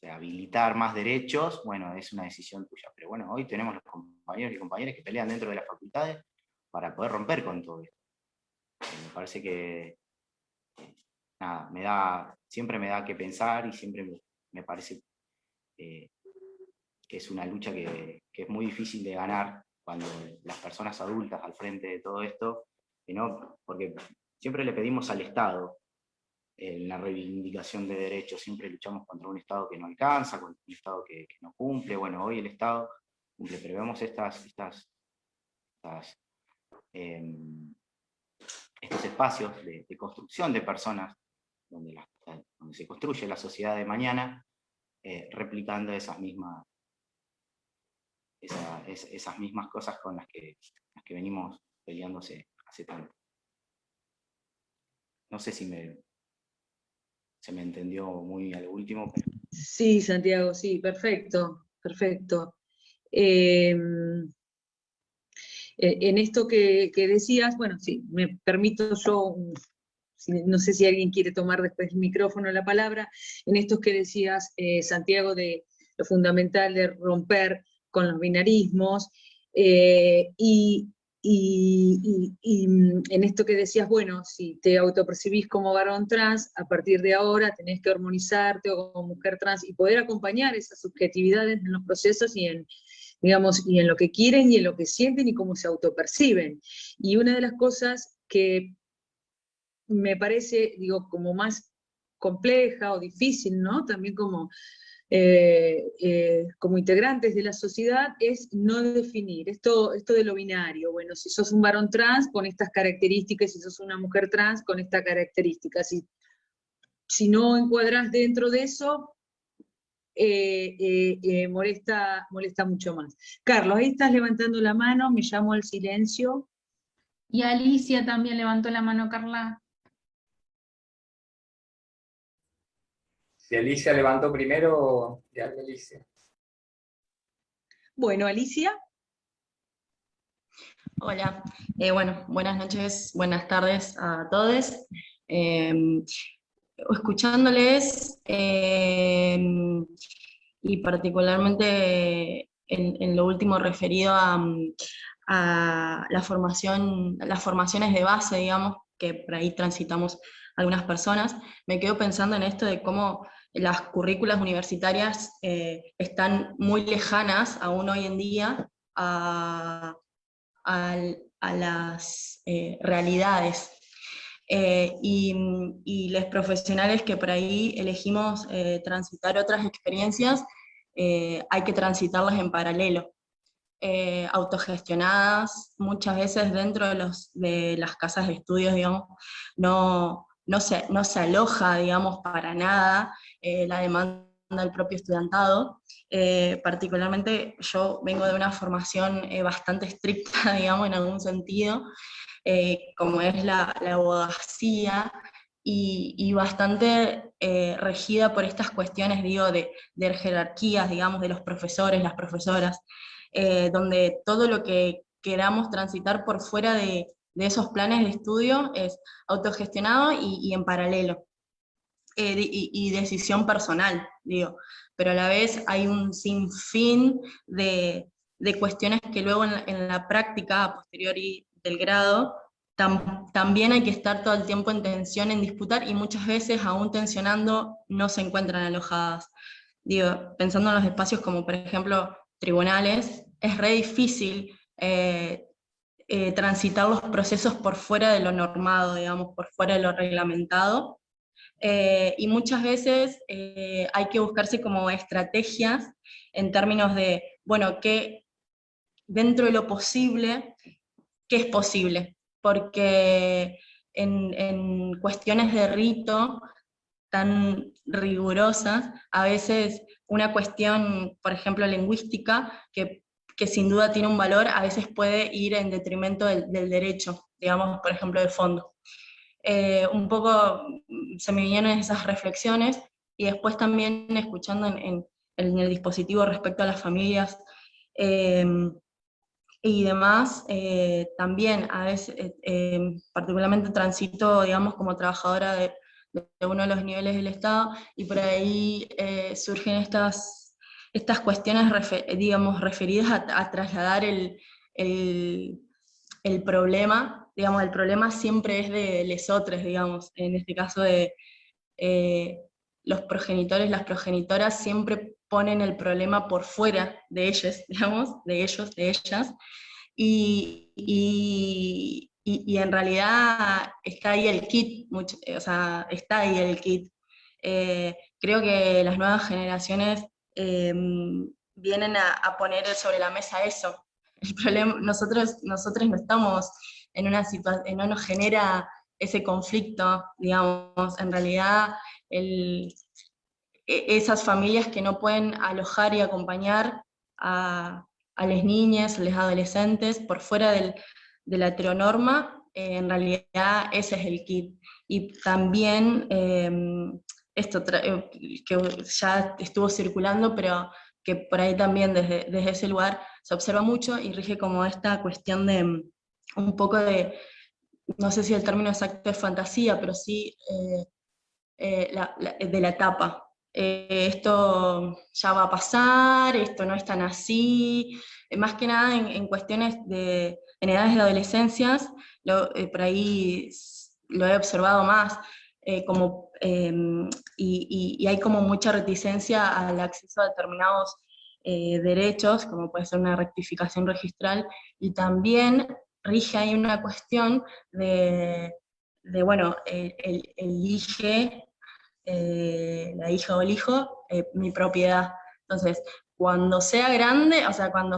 habilitar más derechos, bueno, es una decisión tuya. Pero bueno, hoy tenemos los compañeros y compañeras que pelean dentro de las facultades para poder romper con todo esto. Me parece que, siempre me da que pensar, y siempre me parece que es una lucha que es muy difícil de ganar cuando las personas adultas al frente de todo esto, porque siempre le pedimos al Estado en la reivindicación de derechos, siempre luchamos contra un Estado que no alcanza, contra un Estado que no cumple. Bueno, hoy el Estado cumple, pero vemos estos espacios de construcción de personas, donde se construye la sociedad de mañana, replicando esas mismas cosas con las que venimos peleándose hace tanto. No sé si se me entendió muy al último. Pero...
Sí, Santiago, sí, perfecto. En esto que decías, bueno, sí, me permito yo, no sé si alguien quiere tomar después el micrófono, la palabra, en esto que decías, Santiago, de lo fundamental de romper con los binarismos, y en esto que decías, bueno, si te autopercibís como varón trans, a partir de ahora tenés que hormonizarte o como mujer trans y poder acompañar esas subjetividades en los procesos y en lo que quieren y en lo que sienten y cómo se autoperciben. Y una de las cosas que me parece, como más compleja o difícil, ¿no? También como integrantes de la sociedad, es no definir esto de lo binario. Bueno, si sos un varón trans, con estas características, si sos una mujer trans, con estas características. Si no encuadrás dentro de eso, molesta mucho más. Carlos, ahí estás levantando la mano, me llamo al silencio.
Y Alicia también levantó la mano, Carla.
Si Alicia levantó primero, ya Alicia.
Bueno, Alicia.
Hola, bueno, buenas noches, buenas tardes a todos. Escuchándoles, y particularmente en lo último referido a las formaciones de base, digamos, que por ahí transitamos algunas personas, me quedo pensando en esto de cómo las currículas universitarias están muy lejanas aún hoy en día a las realidades. Y los profesionales que por ahí elegimos transitar otras experiencias, hay que transitarlas en paralelo. autogestionadas, muchas veces dentro de las casas de estudios, digamos, no se aloja, digamos, para nada la demanda del propio estudiantado. Particularmente yo vengo de una formación bastante estricta, digamos, en algún sentido, como es la abogacía, y bastante regida por estas cuestiones, digo, de jerarquías, digamos, de los profesores, las profesoras, donde todo lo que queramos transitar por fuera de esos planes de estudio es autogestionado y en paralelo, y decisión personal, digo, pero a la vez hay un sinfín de cuestiones que luego en la práctica, a posteriori del grado, también hay que estar todo el tiempo en tensión, en disputar, y muchas veces, aún tensionando, no se encuentran alojadas. Digo, pensando en los espacios como, por ejemplo, tribunales, es re difícil transitar los procesos por fuera de lo normado, digamos, por fuera de lo reglamentado, y muchas veces hay que buscarse como estrategias en términos de, bueno, ¿qué dentro de lo posible, qué es posible? Porque en cuestiones de rito tan rigurosas, a veces una cuestión, por ejemplo, lingüística, que sin duda tiene un valor, a veces puede ir en detrimento del derecho, digamos, por ejemplo, de fondo. Un poco se me vinieron esas reflexiones, y después también escuchando en el dispositivo respecto a las familias, y demás, también a veces, particularmente transito, digamos, como trabajadora de uno de los niveles del Estado, y por ahí surgen estas cuestiones, digamos, referidas a trasladar el problema, digamos, el problema siempre es de lesotres, digamos, en este caso de los progenitores, las progenitoras siempre ponen el problema por fuera de ellos, digamos, de ellos, de ellas, y en realidad está ahí el kit, o sea, está ahí el kit. Creo que las nuevas generaciones vienen a poner sobre la mesa eso. El problema, nosotros no estamos en una situación, no nos genera ese conflicto, digamos, en realidad esas familias que no pueden alojar y acompañar a las niñas, a los adolescentes, por fuera de la heteronorma, en realidad ese es el kit. Y también esto que ya estuvo circulando, pero que por ahí también desde ese lugar se observa mucho y rige como esta cuestión de un poco de, no sé si el término exacto es fantasía, pero sí de la etapa. Esto ya va a pasar, esto no es tan así, más que nada en cuestiones en edades de adolescencias, por ahí lo he observado más, y hay como mucha reticencia al acceso a determinados derechos, como puede ser una rectificación registral, y también rige ahí una cuestión de bueno, elige la hija o el hijo, mi propiedad. Entonces, cuando sea grande, o sea, cuando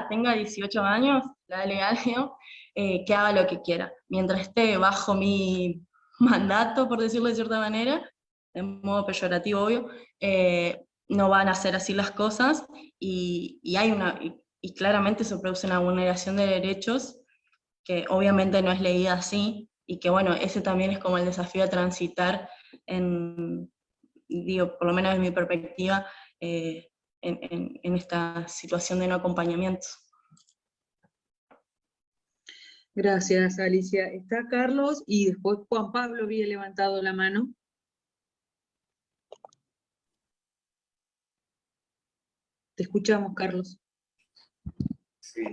tenga 18 años, la legal, que haga lo que quiera. Mientras esté bajo mi mandato, por decirlo de cierta manera, de modo peyorativo, obvio, no van a ser así las cosas, y claramente se produce una vulneración de derechos que obviamente no es leída así, y que bueno, ese también es como el desafío a transitar digo, por lo menos desde mi perspectiva, en esta situación de no acompañamiento.
Gracias, Alicia. Está Carlos y después Juan Pablo había levantado la mano. Te escuchamos, Carlos.
Sí.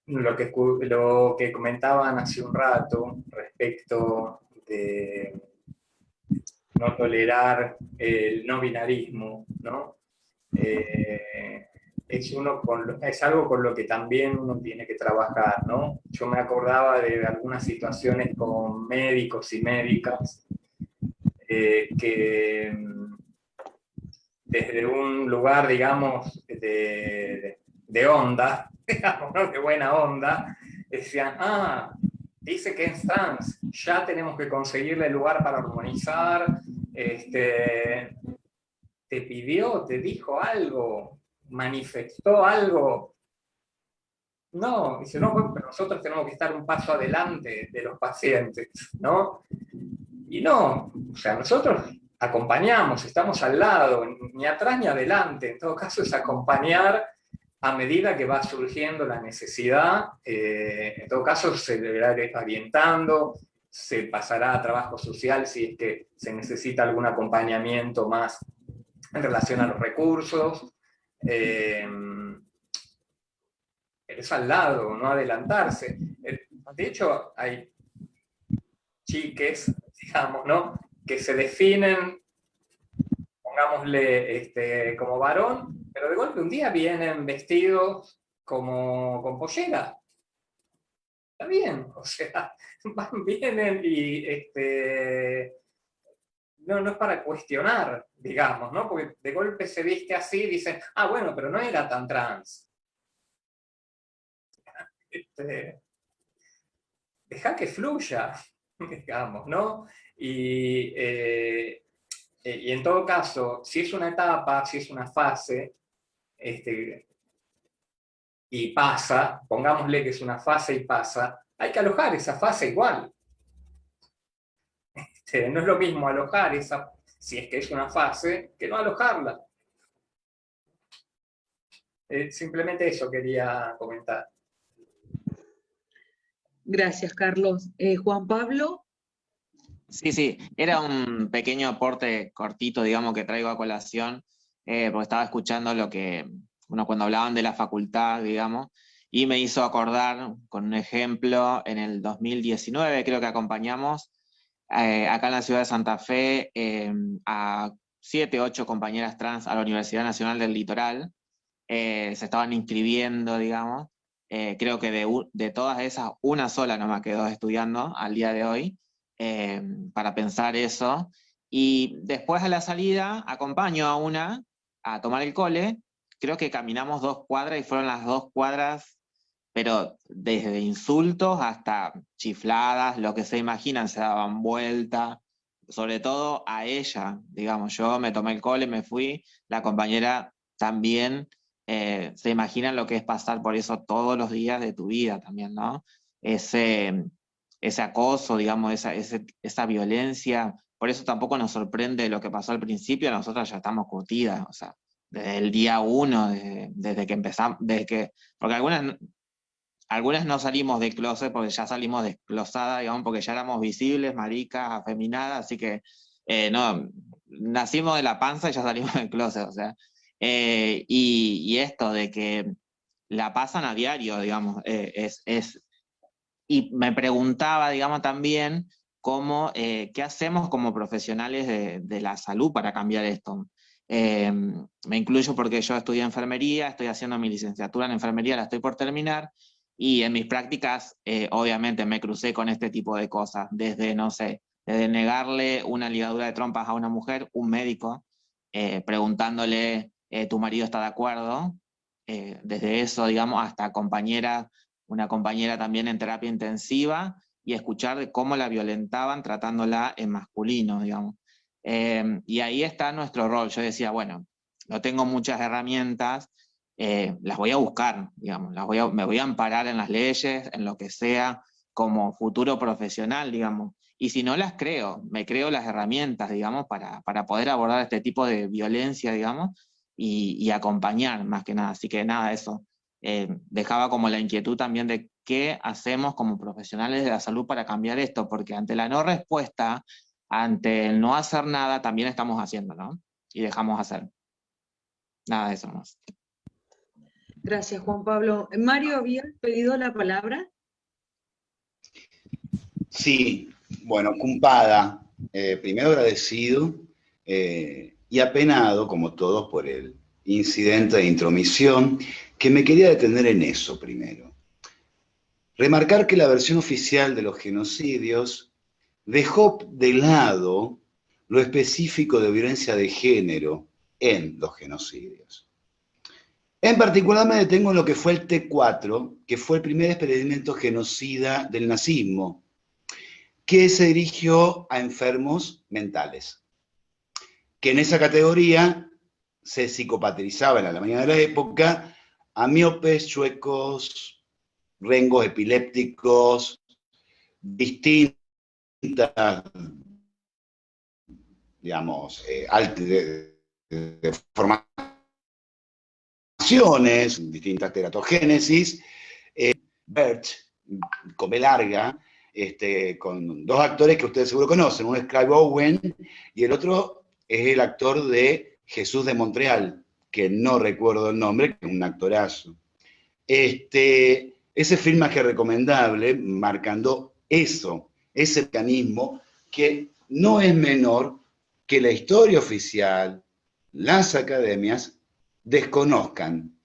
Lo que comentaban hace un rato respecto de no tolerar el no binarismo, ¿no? Es algo con lo que también uno tiene que trabajar, ¿no? Yo me acordaba de algunas situaciones con médicos y médicas que desde un lugar, digamos, de onda, digamos, ¿no? De buena onda, decían, dice que es trans, ya tenemos que conseguirle lugar para armonizar, te pidió, te dijo algo, manifestó algo. No, dice, no, bueno, pero nosotros tenemos que estar un paso adelante de los pacientes, ¿no? Y no, o sea, nosotros acompañamos, estamos al lado, ni atrás ni adelante, en todo caso es acompañar a medida que va surgiendo la necesidad, en todo caso se deberá ir orientando, se pasará a trabajo social si es que se necesita algún acompañamiento más en relación a los recursos, pero es al lado, no adelantarse. De hecho, hay chiques, digamos, ¿no?, que se definen, pongámosle, como varón, pero de golpe un día vienen vestidos como con pollera. Está bien, o sea, vienen y no es para cuestionar, digamos, ¿no? Porque de golpe se viste así y dicen, bueno, pero no era tan trans. Deja que fluya, digamos, ¿no? Y en todo caso, si es una etapa, si es una fase, y pasa, pongámosle que es una fase y pasa, hay que alojar esa fase igual. No es lo mismo alojar esa, si es que es una fase, que no alojarla. Simplemente eso quería comentar.
Gracias, Carlos. Juan Pablo.
Sí, era un pequeño aporte cortito, digamos, que traigo a colación, porque estaba escuchando lo que, cuando hablaban de la facultad, digamos, y me hizo acordar con un ejemplo, en el 2019 creo que acompañamos acá en la ciudad de Santa Fe a 7, 8 compañeras trans a la Universidad Nacional del Litoral, se estaban inscribiendo, digamos, creo que de todas esas, una sola nomás quedó estudiando al día de hoy, para pensar eso, y después a la salida acompaño a una a tomar el cole, creo que caminamos 2 cuadras y fueron las 2 cuadras, pero desde insultos hasta chifladas, lo que se imaginan, se daban vuelta, sobre todo a ella, digamos, yo me tomé el cole, me fui, la compañera también, se imaginan lo que es pasar por eso todos los días de tu vida también, ¿no? Ese acoso, digamos, esa violencia, por eso tampoco nos sorprende lo que pasó al principio, nosotros ya estamos curtidas, o sea, desde el día 1, desde que empezamos, porque algunas no salimos de closet porque ya salimos desclosadas, digamos, porque ya éramos visibles, maricas, afeminadas, así que no, nacimos de la panza y ya salimos del closet, o sea, y esto de que la pasan a diario, digamos, y me preguntaba, digamos, también qué hacemos como profesionales de la salud para cambiar esto. Me incluyo porque yo estudié enfermería, estoy haciendo mi licenciatura en enfermería, la estoy por terminar, y en mis prácticas obviamente me crucé con este tipo de cosas, desde, no sé, desde negarle una ligadura de trompas a una mujer, un médico, preguntándole, ¿tu marido está de acuerdo? Desde eso, digamos, hasta una compañera también en terapia intensiva, y escuchar de cómo la violentaban tratándola en masculino, digamos. Y ahí está nuestro rol. Yo decía, bueno, no tengo muchas herramientas, las voy a buscar, digamos, me voy a amparar en las leyes, en lo que sea, como futuro profesional, digamos. Y si no las creo, me creo las herramientas, digamos, para poder abordar este tipo de violencia, digamos, y acompañar más que nada. Así que nada, eso. Dejaba como la inquietud también de qué hacemos como profesionales de la salud para cambiar esto, porque ante la no respuesta, ante el no hacer nada, también estamos haciendo, ¿no? Y dejamos hacer. Nada de eso más.
Gracias, Juan Pablo. Mario, ¿habías pedido la palabra?
Sí, bueno, cumpada, primero agradecido y apenado, como todos, por el incidente de intromisión, que me quería detener en eso primero. Remarcar que la versión oficial de los genocidios dejó de lado lo específico de violencia de género en los genocidios. En particular me detengo en lo que fue el T4, que fue el primer experimento genocida del nazismo, que se dirigió a enfermos mentales, que en esa categoría se psicopatrizaba en la Alemania de la época a miopes, chuecos, rengos epilépticos, distintas, digamos, deformaciones, distintas teratogénesis. Bert, con B larga, con dos actores que ustedes seguro conocen, uno es Clive Owen y el otro es el actor de Jesús de Montreal, que no recuerdo el nombre, que es un actorazo. Ese film más que recomendable, marcando eso, ese mecanismo que no es menor que la historia oficial, las academias, desconozcan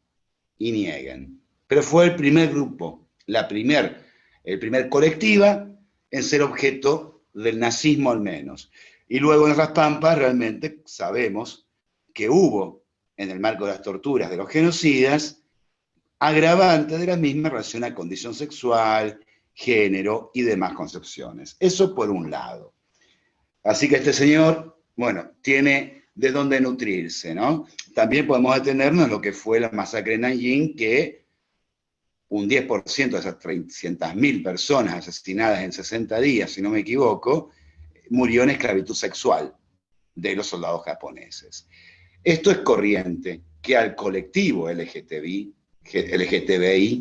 y nieguen. Pero fue el primer grupo, el primer colectiva en ser objeto del nazismo al menos. Y luego en las Pampas realmente sabemos que hubo, en el marco de las torturas de los genocidas, agravantes de la misma en relación a condición sexual, género y demás concepciones. Eso por un lado. Así que este señor, bueno, tiene de dónde nutrirse, ¿no? También podemos detenernos en lo que fue la masacre de Nanjing, que un 10% de esas 300.000 personas asesinadas en 60 días, si no me equivoco, murió en esclavitud sexual de los soldados japoneses. Esto es corriente que al colectivo LGTBI,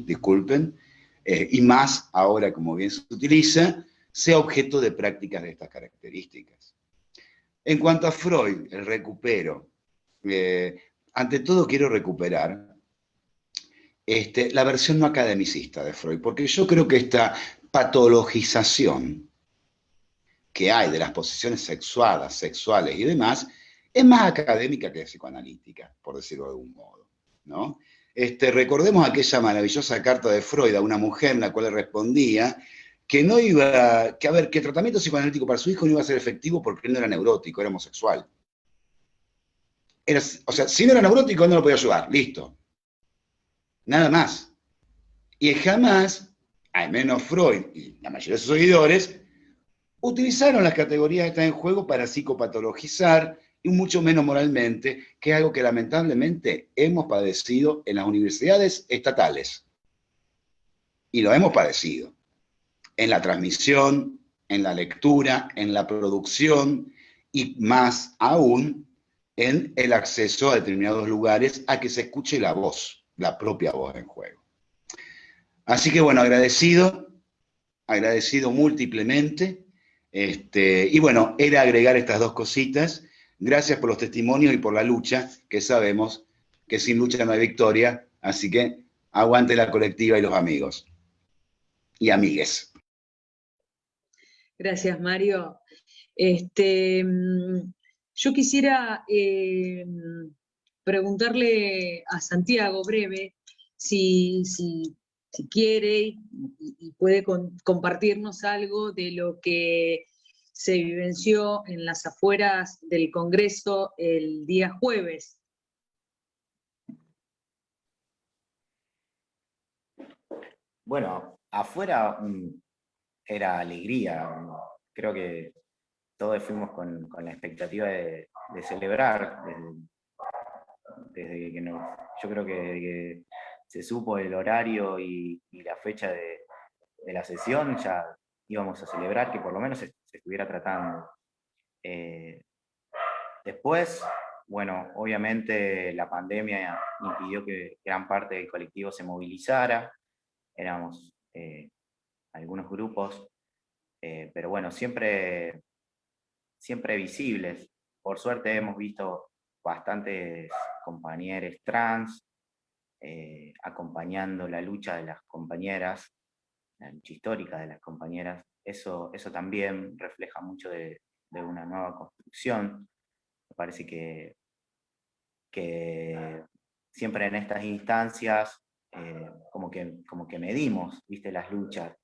disculpen, y más ahora como bien se utiliza, sea objeto de prácticas de estas características. En cuanto a Freud, el recupero, ante todo quiero recuperar la versión no academicista de Freud, porque yo creo que esta patologización que hay de las posiciones sexuales y demás, es más académica que psicoanalítica, por decirlo de algún modo, ¿no? Recordemos aquella maravillosa carta de Freud a una mujer en la cual le respondía que no iba, que el tratamiento psicoanalítico para su hijo no iba a ser efectivo porque él no era neurótico, era homosexual. O sea, si no era neurótico, él no lo podía ayudar, listo. Nada más. Y jamás, al menos Freud y la mayoría de sus seguidores, utilizaron las categorías que están en juego para psicopatologizar, y mucho menos moralmente, que es algo que lamentablemente hemos padecido en las universidades estatales. Y lo hemos padecido. En la transmisión, en la lectura, en la producción, y más aún en el acceso a determinados lugares a que se escuche la voz, la propia voz en juego. Así que bueno, agradecido múltiplemente, y bueno, era agregar estas dos cositas. Gracias por los testimonios y por la lucha, que sabemos que sin lucha no hay victoria, así que aguante la colectiva y los amigos y amigues.
Gracias, Mario. Yo quisiera preguntarle a Santiago, breve, si quiere y puede compartirnos algo de lo que se vivenció en las afueras del Congreso el día jueves.
Bueno, afuera era alegría. Creo que todos fuimos con la expectativa de celebrar desde que yo creo que se supo el horario y la fecha de la sesión, ya íbamos a celebrar que por lo menos se estuviera tratando. Después, bueno, obviamente la pandemia impidió que gran parte del colectivo se movilizara. Éramos algunos grupos, pero bueno, siempre visibles. Por suerte hemos visto bastantes compañeros trans acompañando la lucha de las compañeras, la lucha histórica de las compañeras. Eso también refleja mucho de una nueva construcción. Me parece que siempre en estas instancias como que medimos, ¿viste? Las luchas.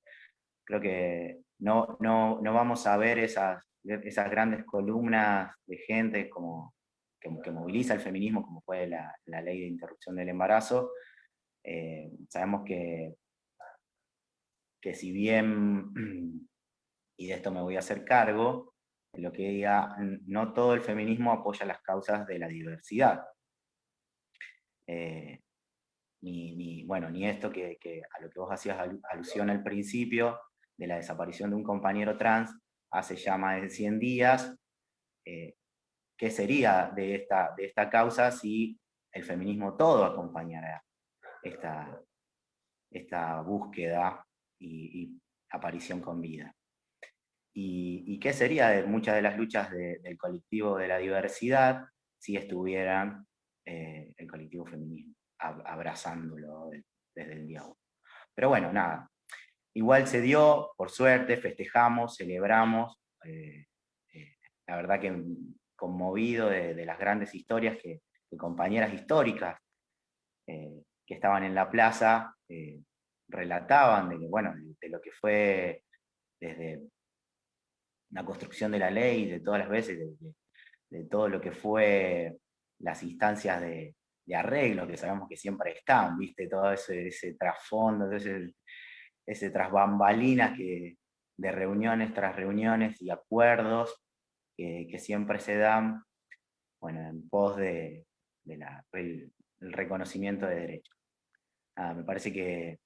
Creo que no vamos a ver esas esas grandes columnas de gente que moviliza el feminismo, como fue la ley de interrupción del embarazo, sabemos que si bien, y de esto me voy a hacer cargo, lo que diga, no todo el feminismo apoya las causas de la diversidad. Ni esto que a lo que vos hacías alusión al principio, de la desaparición de un compañero trans hace ya más de 100 días, ¿qué sería de esta causa si el feminismo todo acompañara esta búsqueda y aparición con vida? ¿Y qué sería de muchas de las luchas del colectivo de la diversidad si estuvieran el colectivo feminismo abrazándolo desde el día 1? Pero bueno, nada. Igual se dio, por suerte, festejamos, celebramos. La verdad que conmovido de las grandes historias que compañeras históricas que estaban en la plaza relataban de lo que fue desde la construcción de la ley, de todas las veces, de todo lo que fue las instancias de arreglo, que sabemos que siempre están, ¿viste? Todo ese trasfondo, ese tras bambalinas de reuniones tras reuniones y acuerdos que siempre se dan, en pos del reconocimiento de derechos. Me parece que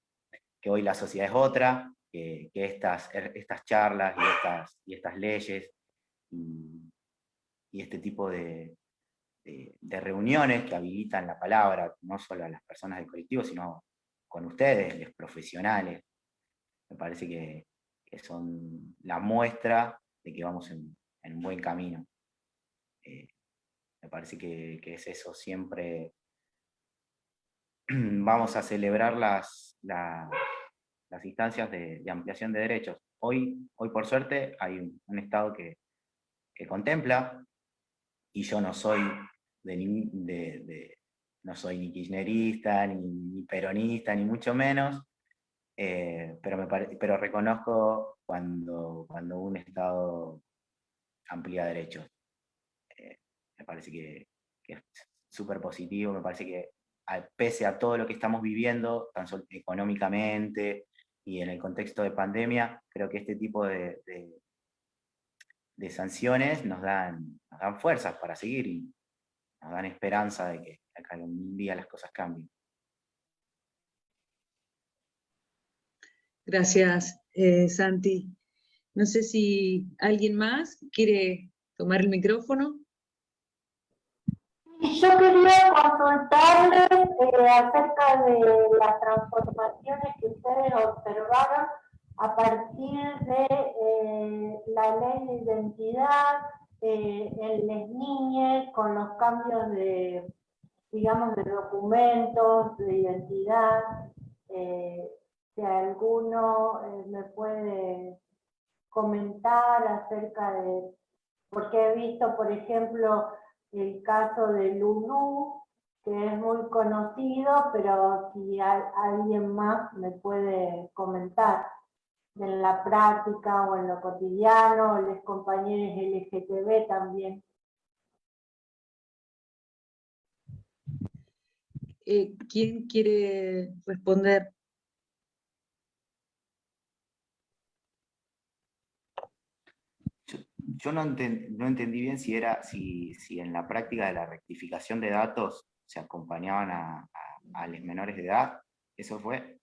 hoy la sociedad es otra, que estas charlas y estas leyes y este tipo de reuniones que habilitan la palabra, no solo a las personas del colectivo, sino con ustedes, los profesionales, me parece que son la muestra de que vamos en un buen camino. Me parece que es eso, siempre vamos a celebrar las instancias de ampliación de derechos. Hoy por suerte, hay un Estado que contempla, y yo no soy no soy ni kirchnerista, ni peronista, ni mucho menos, pero reconozco cuando un Estado amplía derechos. Me parece que es súper positivo, me parece que pese a todo lo que estamos viviendo, tan solo económicamente y en el contexto de pandemia, creo que este tipo de sanciones nos dan fuerzas para seguir y nos dan esperanza de que algún día las cosas cambien.
Gracias, Santi. No sé si alguien más quiere tomar el micrófono.
Yo quería consultarles acerca de las transformaciones que ustedes observaron a partir de la ley de identidad en las niñas, con los cambios de documentos, de identidad. Si alguno me puede comentar acerca de, porque he visto, por ejemplo, el caso de Lulú, que es muy conocido, pero si alguien más me puede comentar en la práctica o en lo cotidiano, los compañeros LGTB también.
¿Quién quiere responder?
Yo no entendí bien si en la práctica de la rectificación de datos se acompañaban a los menores de edad. ¿Eso fue?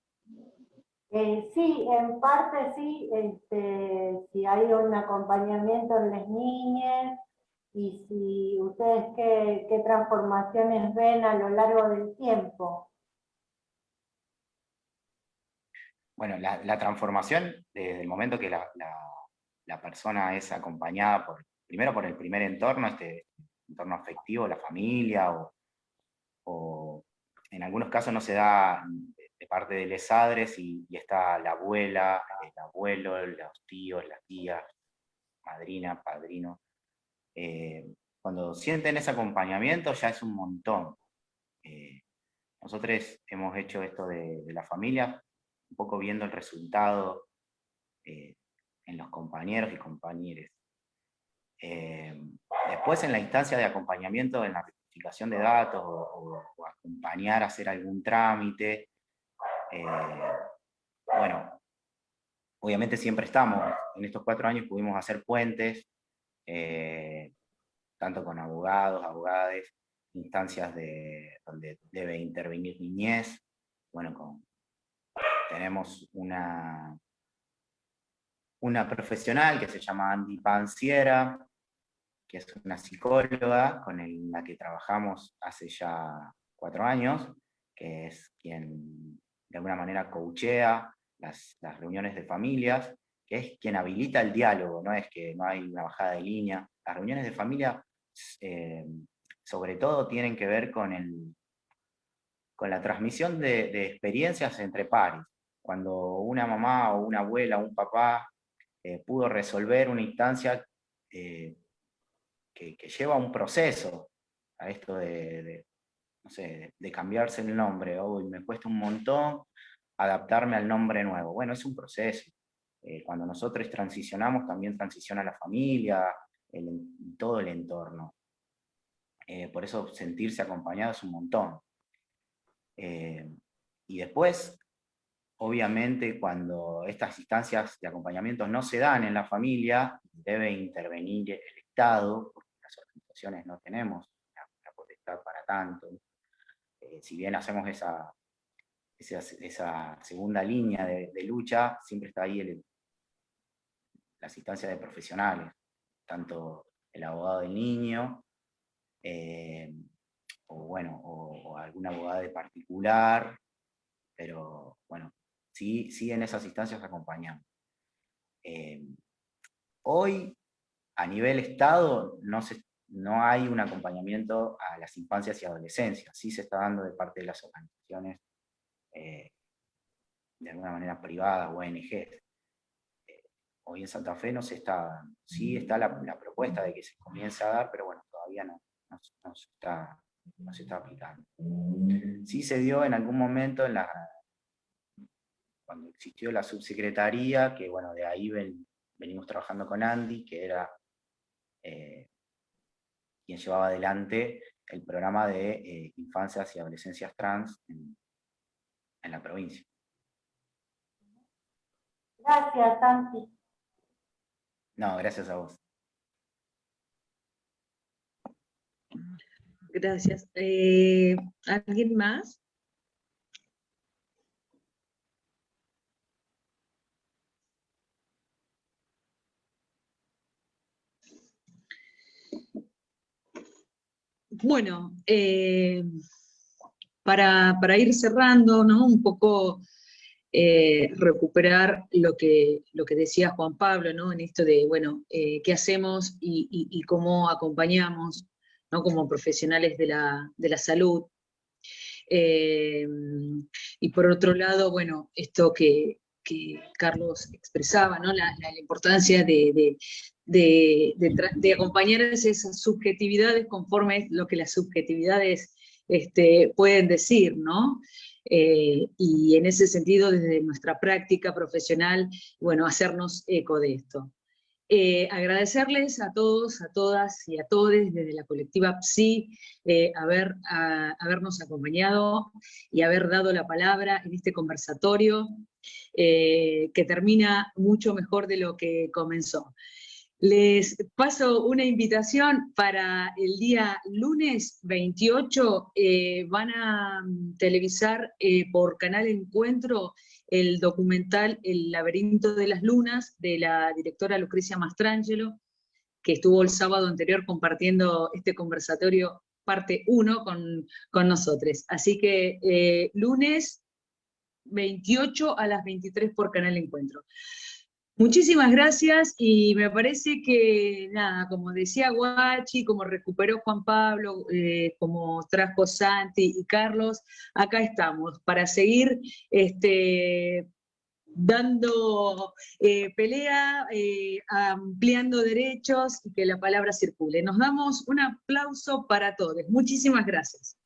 Sí, en parte sí, si hay un acompañamiento en las niñas, y si ustedes qué transformaciones ven a lo largo del tiempo.
Bueno, la transformación desde el momento que la persona es acompañada primero por el primer entorno, este entorno afectivo, la familia, o en algunos casos no se da de parte de les padres y está la abuela, el abuelo, los tíos, las tías, madrina, padrino. Cuando sienten ese acompañamiento ya es un montón. Nosotros hemos hecho esto de la familia, un poco viendo el resultado en los compañeros y compañeras. Después en la instancia de acompañamiento en la rectificación de datos o acompañar a hacer algún trámite, bueno, obviamente siempre estamos, en estos 4 años pudimos hacer puentes, tanto con abogados, abogadas, instancias donde debe intervenir niñez. Bueno, tenemos una profesional que se llama Andy Panciera, que es una psicóloga con la que trabajamos hace ya 4 años, que es quien de alguna manera coachea las reuniones de familias, que es quien habilita el diálogo, no es que no hay una bajada de línea. Las reuniones de familia sobre todo tienen que ver con la transmisión de experiencias entre pares. Cuando una mamá o una abuela o un papá pudo resolver una instancia que lleva un proceso, a esto no sé, de cambiarse el nombre, hoy me cuesta un montón adaptarme al nombre nuevo. Bueno, es un proceso. Cuando nosotros transicionamos, también transiciona la familia, todo el entorno. Por eso sentirse acompañado es un montón. Y después, obviamente, cuando estas instancias de acompañamiento no se dan en la familia, debe intervenir el Estado, porque las organizaciones no tenemos la potestad para tanto. Si bien hacemos esa segunda línea de lucha, siempre está ahí las instancias de profesionales, tanto el abogado del niño, o algún abogado de particular, pero bueno, sí en esas instancias acompañamos. Hoy, a nivel Estado, no hay un acompañamiento a las infancias y adolescencias, sí se está dando de parte de las organizaciones, de alguna manera privadas, ONG. Hoy en Santa Fe no se está dando. Sí está la propuesta de que se comience a dar, pero bueno, todavía no se está aplicando. Sí se dio en algún momento cuando existió la subsecretaría, que bueno, de ahí venimos trabajando con Andy, que era quien llevaba adelante el programa de infancias y adolescencias trans en la provincia.
Gracias, Santi.
No, gracias a vos.
Gracias. ¿Alguien más? Bueno, para ir cerrando, ¿no? Un poco recuperar lo que decía Juan Pablo, ¿no? En esto de, bueno, qué hacemos y cómo acompañamos, ¿no? Como profesionales de la salud. Y por otro lado, bueno, esto que Carlos expresaba, ¿no? La importancia de acompañar esas subjetividades conforme lo que las subjetividades pueden decir, ¿no? Y en ese sentido, desde nuestra práctica profesional, bueno, hacernos eco de esto. Agradecerles a todos, a todas y a todos desde la colectiva PSI habernos acompañado y haber dado la palabra en este conversatorio que termina mucho mejor de lo que comenzó. Les paso una invitación para el día lunes 28, van a televisar por Canal Encuentro el documental El laberinto de las lunas, de la directora Lucrecia Mastrangelo, que estuvo el sábado anterior compartiendo este conversatorio parte 1 con nosotros. Así que lunes 28 a las 23 por Canal Encuentro. Muchísimas gracias, y me parece que, nada, como decía Guachi, como recuperó Juan Pablo, como trajo Santi y Carlos, acá estamos para seguir dando pelea, ampliando derechos y que la palabra circule. Nos damos un aplauso para todos. Muchísimas gracias.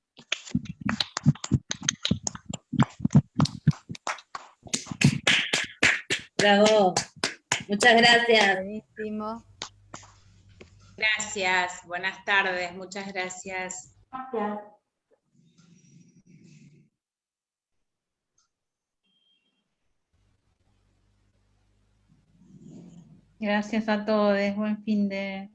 Bravo. Muchas gracias.
Buenísimo.
Gracias, buenas tardes, muchas gracias.
Gracias.
Gracias a todos, buen fin de...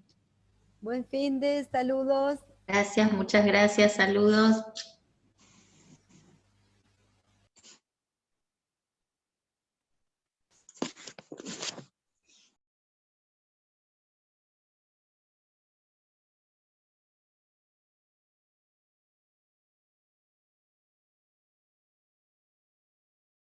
Buen fin de, saludos.
Gracias, muchas gracias, saludos.